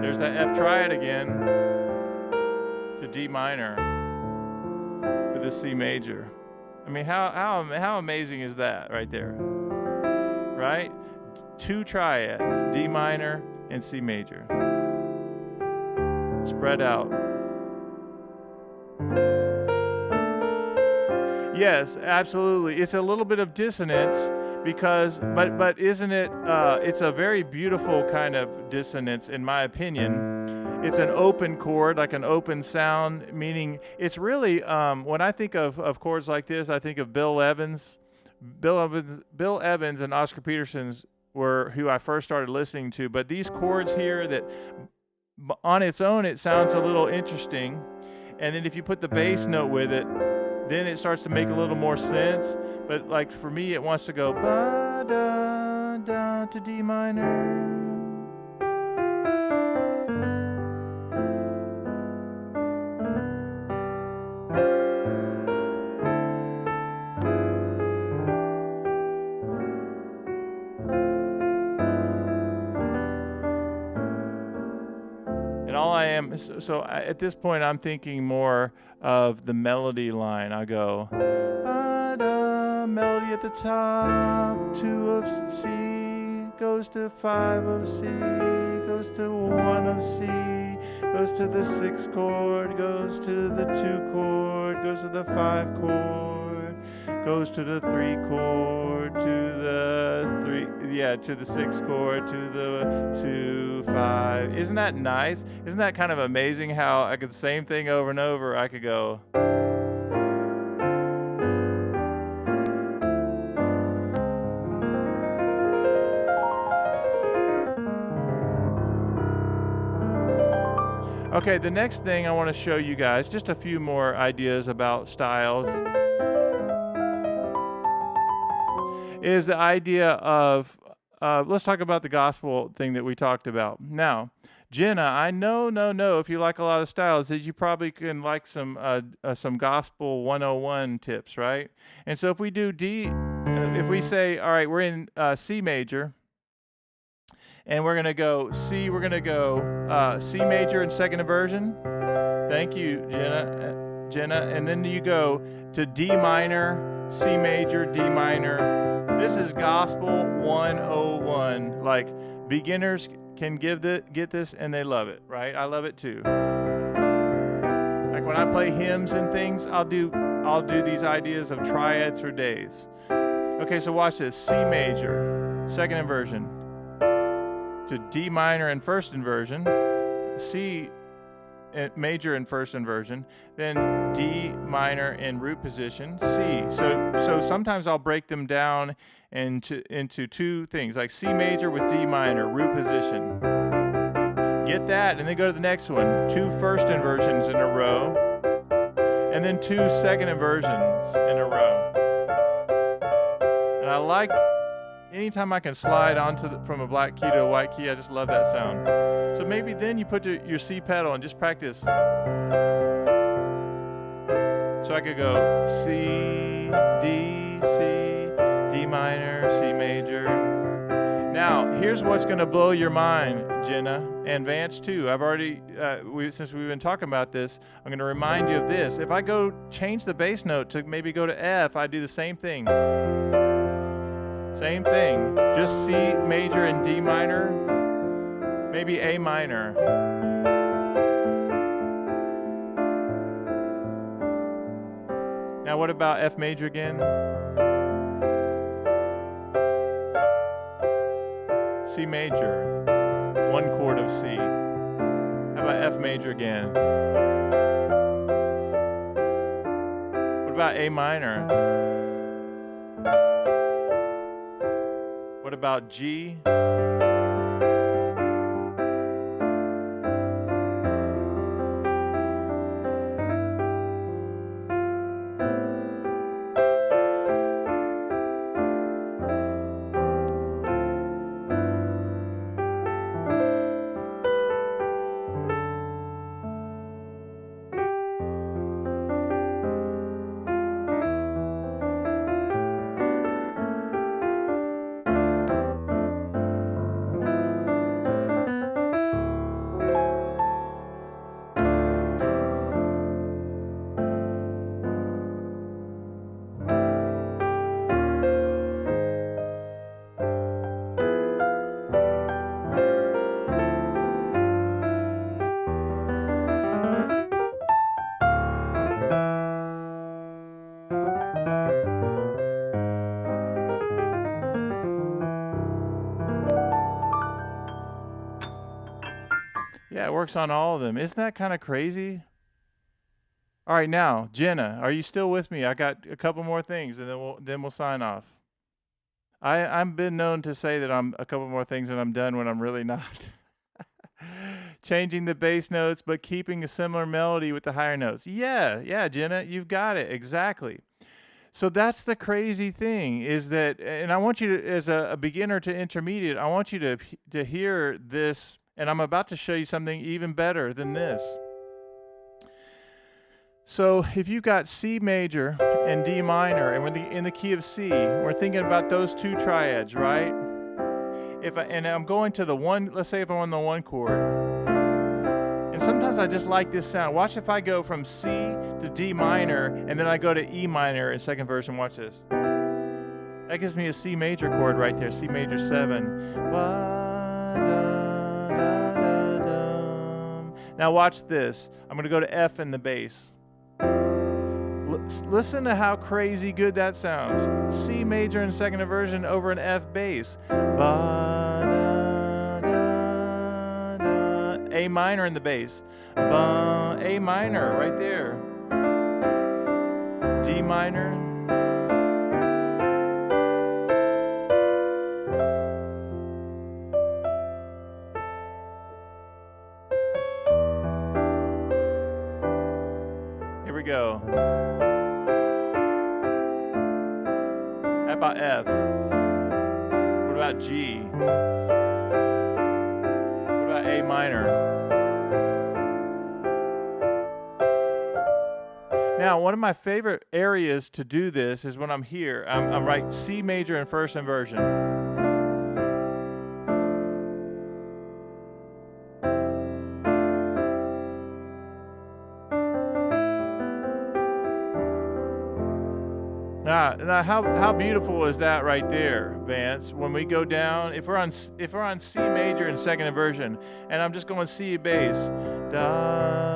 There's that F triad again to D minor with a C major. I mean, how amazing is that right there? Right? Two triads, D minor and C major. Spread out. Yes, absolutely. It's a little bit of dissonance because, but isn't it, it's a very beautiful kind of dissonance in my opinion. It's an open chord, like an open sound, meaning it's really, when I think of chords like this, I think of Bill Evans and Oscar Peterson's were who I first started listening to, but these chords here that on its own, it sounds a little interesting. And then if you put the bass note with it, then it starts to make a little more sense. But like for me, it wants to go ba da da to D minor. And all I am, so at this point, I'm thinking more of the melody line. I go, ba-da, melody at the top, 2 of C, goes to 5 of C, goes to 1 of C, goes to the 6 chord, goes to the 2 chord, goes to the 5 chord, goes to the 3 chord, to the 6 chord, to the 2, 5. Isn't that nice? Isn't that kind of amazing how I could the same thing over and over? I could go. Okay, the next thing I want to show you guys, just a few more ideas about styles, is the idea of, let's talk about the gospel thing that we talked about. Now, Jenna, I know if you like a lot of styles, that you probably can like some gospel 101 tips, right? And so if we do if we say, all right, we're in C major, and we're gonna go C major in second inversion. Thank you, Jenna. And then you go to D minor, C major, D minor. This is gospel 101. Like, beginners can get this and they love it, right? I love it too. Like when I play hymns and things, I'll do these ideas of triads for days. Okay, so watch this. C major, second inversion, to D minor in first inversion, C major in first inversion, then D minor in root position, C. So sometimes I'll break them down into two things, like C major with D minor, root position. Get that, and then go to the next one. 2 first inversions in a row, and then 2 second inversions in a row. And I like anytime I can slide from a black key to a white key. I just love that sound. So maybe then you put your C pedal and just practice. So I could go C, D, D minor, C major. Now, here's what's going to blow your mind, Jenna, and Vance too. I've already, since we've been talking about this, I'm going to remind you of this. If I go change the bass note to maybe go to F, I do the same thing. Same thing, just C major and D minor, maybe A minor. Now what about F major again? C major, 1 chord of C. How about F major again? What about A minor? What about G? Yeah, it works on all of them. Isn't that kind of crazy? All right, now, Jenna, are you still with me? I got a couple more things, and then we'll sign off. I've been known to say that I'm a couple more things and I'm done when I'm really not. Changing the bass notes, but keeping a similar melody with the higher notes. Yeah, Jenna, you've got it, exactly. So that's the crazy thing, is that, and I want you to, as a beginner to intermediate, I want you to hear this, and I'm about to show you something even better than this. So if you've got C major and D minor, and we're in the key of C, we're thinking about those two triads, right? And I'm going to the one, let's say if I'm on the 1 chord, and sometimes I just like this sound. Watch if I go from C to D minor, and then I go to E minor in second version. Watch this. That gives me a C major chord right there, C major 7. Now watch this. I'm going to go to F in the bass. Listen to how crazy good that sounds. C major in second inversion over an F bass. A minor in the bass. A minor right there. D minor. we go. How about F? What about G? What about A minor? Now, one of my favorite areas to do this is when I'm here. I'm right C major in first inversion. Now how beautiful is that right there, Vance? When we go down, if we're on C major in second inversion, and I'm just going C bass, da,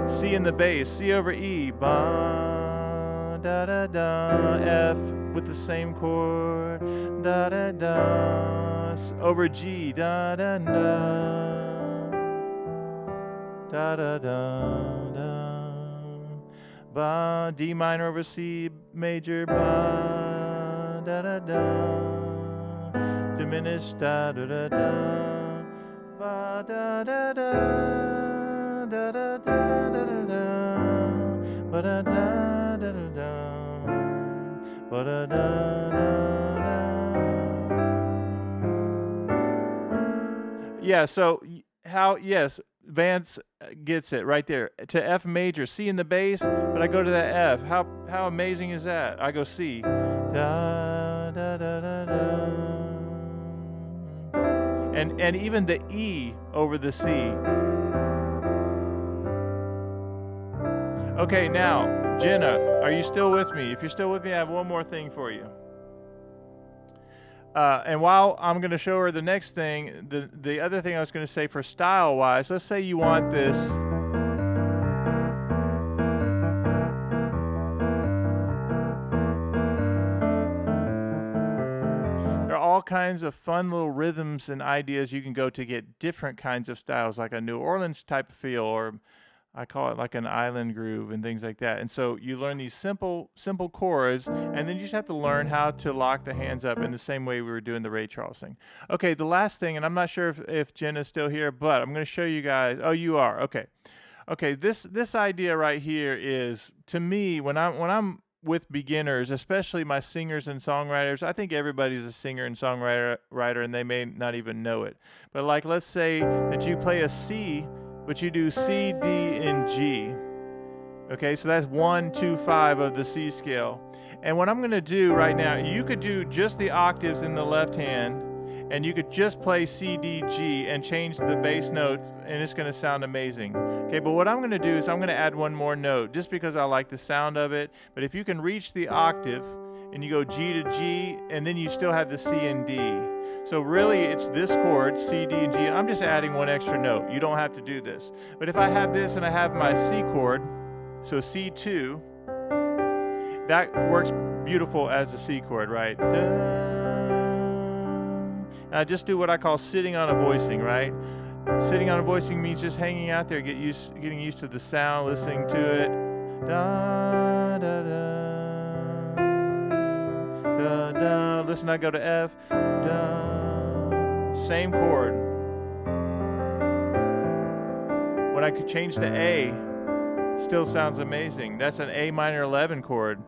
C in the bass, C over E, ba, da da da, F with the same chord, da da da, over G, da da da, da da da da, ba, D minor over C major, ba, da da da, diminished, da da da da, ba da da da. Da da da da da da, ba da da da da da, ba da da da da. Yeah. So yes, Vance gets it right there to F major, C in the bass, but I go to that F. How amazing is that? I go C, da da da da da, and even the E over the C. Okay, now, Jenna, are you still with me? If you're still with me, I have one more thing for you. And while I'm going to show her the next thing, the other thing I was going to say for style-wise, let's say you want this. There are all kinds of fun little rhythms and ideas you can go to get different kinds of styles, like a New Orleans type of feel, or I call it like an island groove and things like that. And so you learn these simple chords, and then you just have to learn how to lock the hands up in the same way we were doing the Ray Charles thing. Okay, the last thing, and I'm not sure if Jen is still here, but I'm going to show you guys. Oh, you are. Okay. Okay, this idea right here is, to me, when I'm with beginners, especially my singers and songwriters, I think everybody's a singer and songwriter, and they may not even know it. But like, let's say that you play a C, but you do C, D, and G. Okay, so that's 1, 2, 5 of the C scale. And what I'm going to do right now, you could do just the octaves in the left hand, and you could just play C, D, G and change the bass notes, and it's going to sound amazing. Okay, but what I'm going to do is I'm going to add one more note, just because I like the sound of it. But if you can reach the octave, and you go G to G, and then you still have the C and D. So really, it's this chord, C, D, and G. I'm just adding one extra note. You don't have to do this. But if I have this and I have my C chord, so C2, that works beautiful as a C chord, right? I just do what I call sitting on a voicing, right? Sitting on a voicing means just hanging out there, getting used to the sound, listening to it. Da, da, da. Da, da. Listen, I go to F, da, same chord. When I could change to A, still sounds amazing. That's an A minor 11 chord.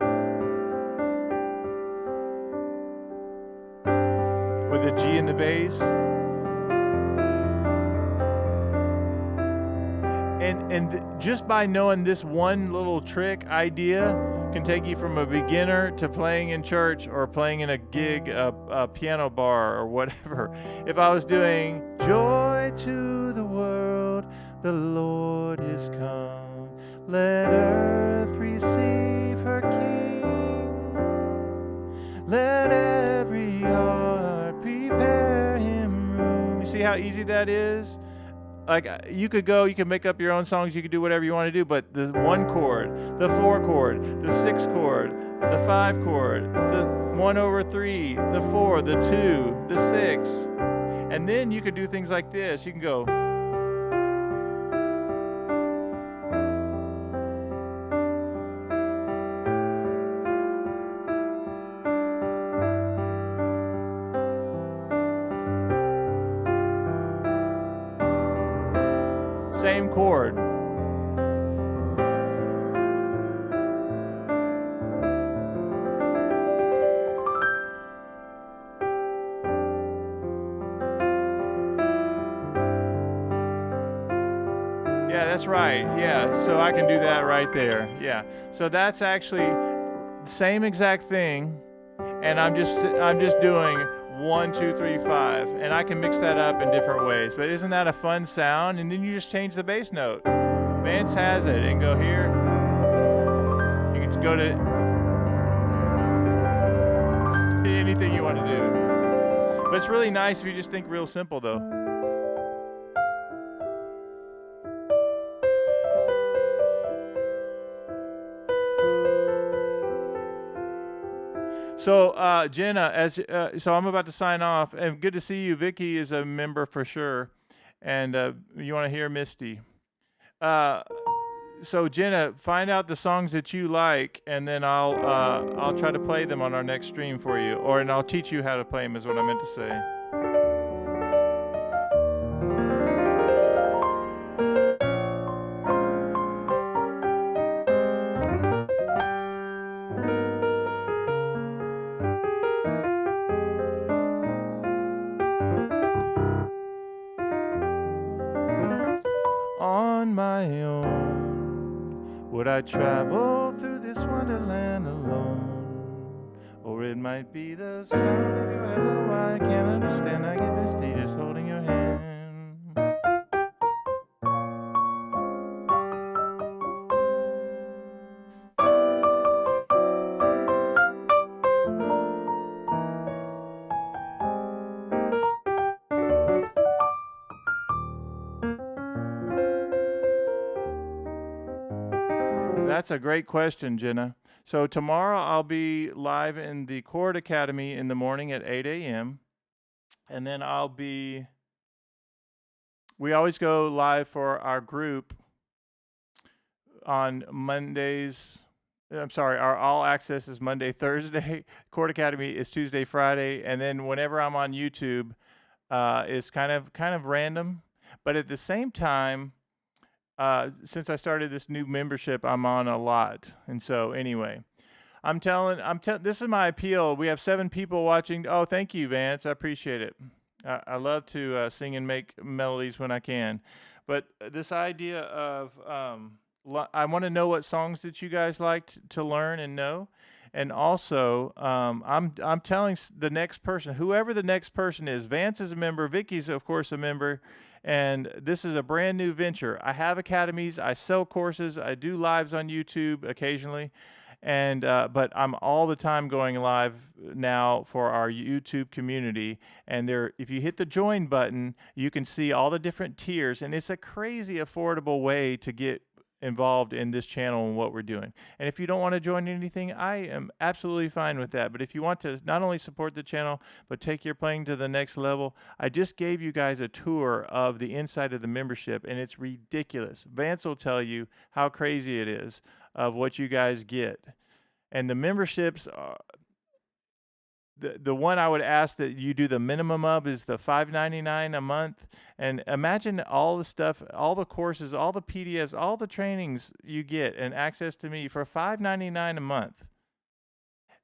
With a G in the bass. And just by knowing this one little trick idea can take you from a beginner to playing in church or playing in a gig, a piano bar or whatever. If I was doing joy to the world, the Lord is come. Let earth receive her King. Let every heart prepare him room. You see how easy that is? Like, you could make up your own songs, you could do whatever you want to do, but the 1 chord, the 4 chord, the 6 chord, the 5 chord, the 1/3, the 4, the 2, the 6, and then you could do things like this. You can go. Same chord. Yeah, that's right. Yeah, so I can do that right there. Yeah. So that's actually the same exact thing, and I'm just doing 1, 2, 3, 5, and I can mix that up in different ways. But isn't that a fun sound? And then you just change the bass note. Vance has it, and go here. You can go to anything you want to do. But it's really nice if you just think real simple, though. So, Jenna, so I'm about to sign off, and good to see you. Vicky is a member for sure, and you want to hear Misty. Uh, so Jenna, find out the songs that you like, and then I'll try to play them on our next stream for you, and I'll teach you how to play them. Is what I meant to say. On my own, would I travel through this wonderland alone? Or it might be the sound of your hello. I can't understand. I get misty just holding your hand. That's a great question, Jenna. So tomorrow I'll be live in the Chord Academy in the morning at 8 a.m. And then we always go live for our group on Mondays. I'm sorry, our all access is Monday, Thursday. Chord Academy is Tuesday, Friday. And then whenever I'm on YouTube, is kind of random. But at the same time, since I started this new membership, I'm on a lot. And so anyway, this is my appeal. We have 7 people watching. Oh, thank you, Vance. I appreciate it. I love to sing and make melodies when I can. But this idea of, I want to know what songs that you guys like to learn and know. And also, I'm telling the next person, whoever the next person is, Vance is a member, Vicky's of course a member, and this is a brand new venture. I have academies, I sell courses, I do lives on YouTube occasionally, and but I'm all the time going live now for our YouTube community. And if you hit the join button, you can see all the different tiers, and it's a crazy affordable way to get involved in this channel and what we're doing. And if you don't want to join anything, I am absolutely fine with that. But if you want to not only support the channel, but take your playing to the next level, I just gave you guys a tour of the inside of the membership, and it's ridiculous. Vance will tell you how crazy it is of what you guys get. And the memberships, the one I would ask that you do the minimum of is the $5.99 a month. And imagine all the stuff, all the courses, all the PDFs, all the trainings you get and access to me for $5.99 a month.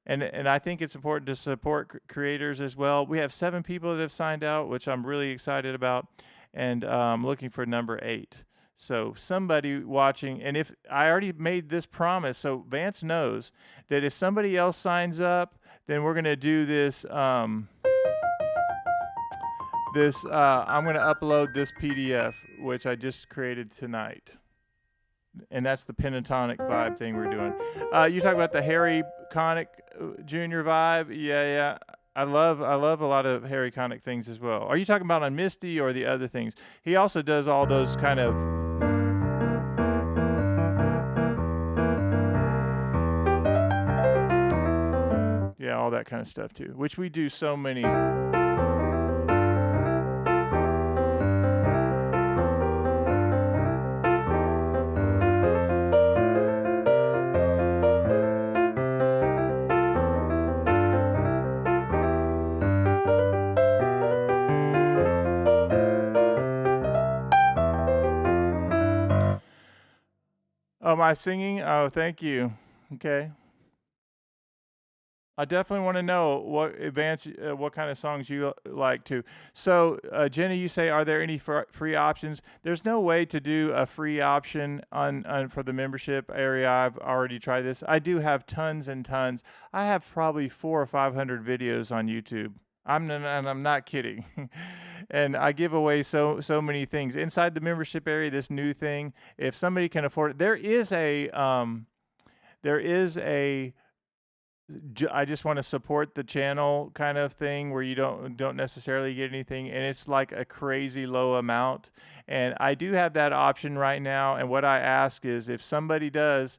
And I think it's important to support creators as well. We have 7 people that have signed out, which I'm really excited about, and I'm looking for number 8. So somebody watching, and if I already made this promise, so Vance knows that if somebody else signs up, then we're going to do this, I'm going to upload this PDF, which I just created tonight. And that's the pentatonic vibe thing we're doing. You talk about the Harry Connick Jr. vibe. Yeah. I love a lot of Harry Connick things as well. Are you talking about on Misty or the other things? He also does all those kind of... yeah, all that kind of stuff too, which we do so many. Oh, my singing? Oh, thank you. Okay. I definitely want to know what kind of songs you like to. So, Jenny, you say, are there any free options? There's no way to do a free option on for the membership area. I've already tried this. I do have tons and tons. I have probably 400 or 500 videos on YouTube. And I'm not kidding. And I give away so many things inside the membership area. This new thing, if somebody can afford it, there is a I just want to support the channel kind of thing where you don't necessarily get anything, and it's like a crazy low amount. And I do have that option right now. And what I ask is if somebody does,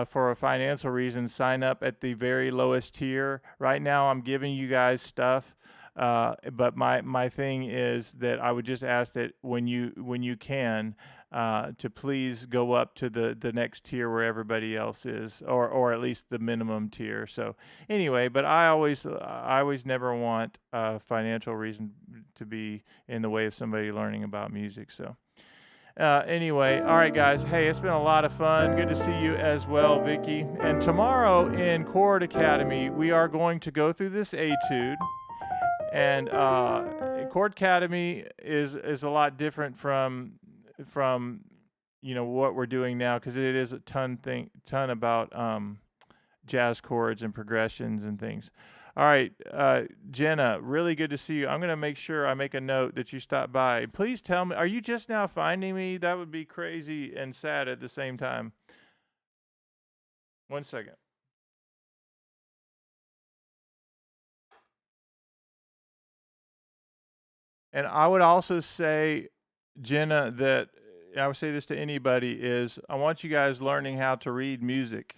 for a financial reason, sign up at the very lowest tier. Right now, I'm giving you guys stuff. But my thing is that I would just ask that when you can, to please go up to the next tier where everybody else is, or at least the minimum tier. So anyway, but I always never want a financial reason to be in the way of somebody learning about music. So anyway, all right, guys. Hey, it's been a lot of fun. Good to see you as well, Vicky. And tomorrow in Chord Academy, we are going to go through this etude. And Chord Academy is a lot different from what we're doing now, because it is a ton about jazz chords and progressions and things. All right, Jenna, really good to see you. I'm going to make sure I make a note that you stop by. Please tell me, are you just now finding me? That would be crazy and sad at the same time. 1 second. And I would also say, Jenna, that I would say this to anybody is I want you guys learning how to read music.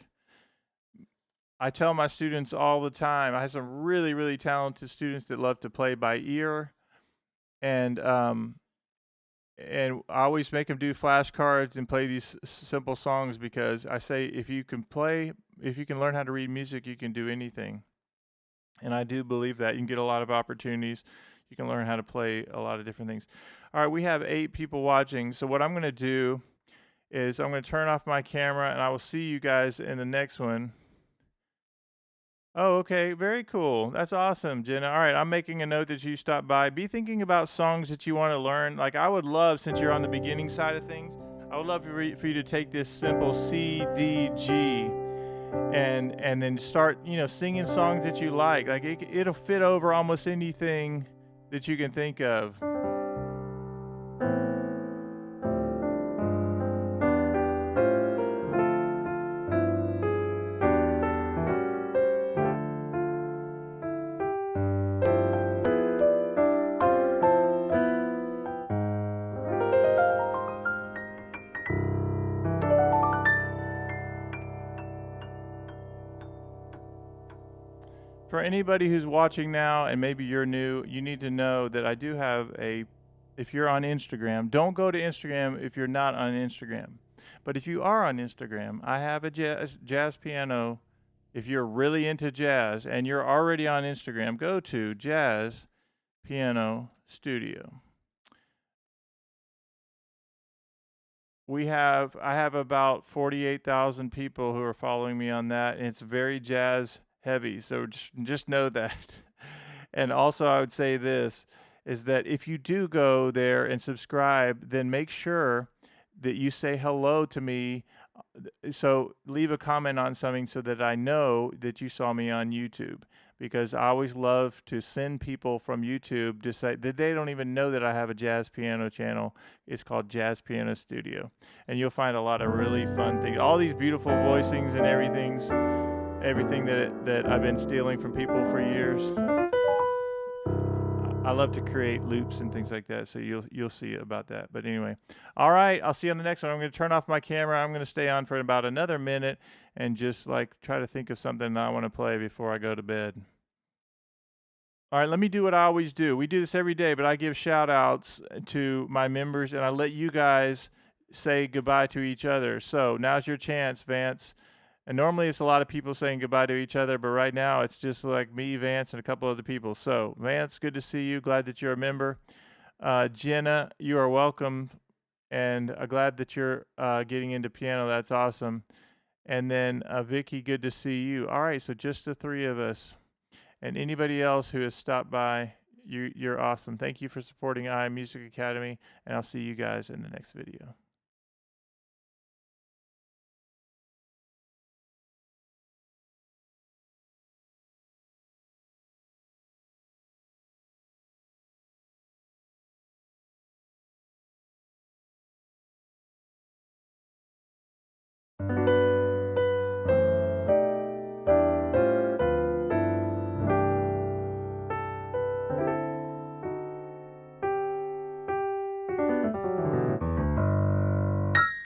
I tell my students all the time, I have some really, really talented students that love to play by ear. And I always make them do flashcards and play these simple songs, because I say if you can learn how to read music, you can do anything. And I do believe that. You can get a lot of opportunities. You can learn how to play a lot of different things. All right, we have 8 people watching. So what I'm going to do is I'm going to turn off my camera, and I will see you guys in the next one. Oh, okay. Very cool. That's awesome, Jenna. All right, I'm making a note that you stopped by. Be thinking about songs that you want to learn. Like, I would love, since you're on the beginning side of things, I would love for you to take this simple C, D, G, and then start, singing songs that you like. Like, it'll fit over almost anything that you can think of. For anybody who's watching now, and maybe you're new, you need to know that I do have if you're on Instagram, don't go to Instagram if you're not on Instagram. But if you are on Instagram, I have a jazz piano. If you're really into jazz and you're already on Instagram, go to Jazz Piano Studio. I have about 48,000 people who are following me on that, and it's very jazz heavy. So just know that. And also, I would say this is that if you do go there and subscribe, then make sure that you say hello to me. So leave a comment on something so that I know that you saw me on YouTube, because I always love to send people from YouTube to say that they don't even know that I have a jazz piano channel. It's called Jazz Piano Studio. And you'll find a lot of really fun things. All these beautiful voicings and everything that I've been stealing from people for years. I love to create loops and things like that, so you'll see about that. But anyway, all right, I'll see you on the next one. I'm going to turn off my camera. I'm going to stay on for about another minute and just try to think of something I want to play before I go to bed. All right, let me do what I always do. We do this every day, but I give shout outs to my members, and I let you guys say goodbye to each other. So now's your chance, Vance. And normally it's a lot of people saying goodbye to each other, but right now it's just like me, Vance, and a couple other people. So, Vance, good to see you. Glad that you're a member. Jenna, you are welcome, and glad that you're getting into piano. That's awesome. And then Vicky, good to see you. All right, so just the three of us. And anybody else who has stopped by, you're awesome. Thank you for supporting iMusicAcademy, and I'll see you guys in the next video.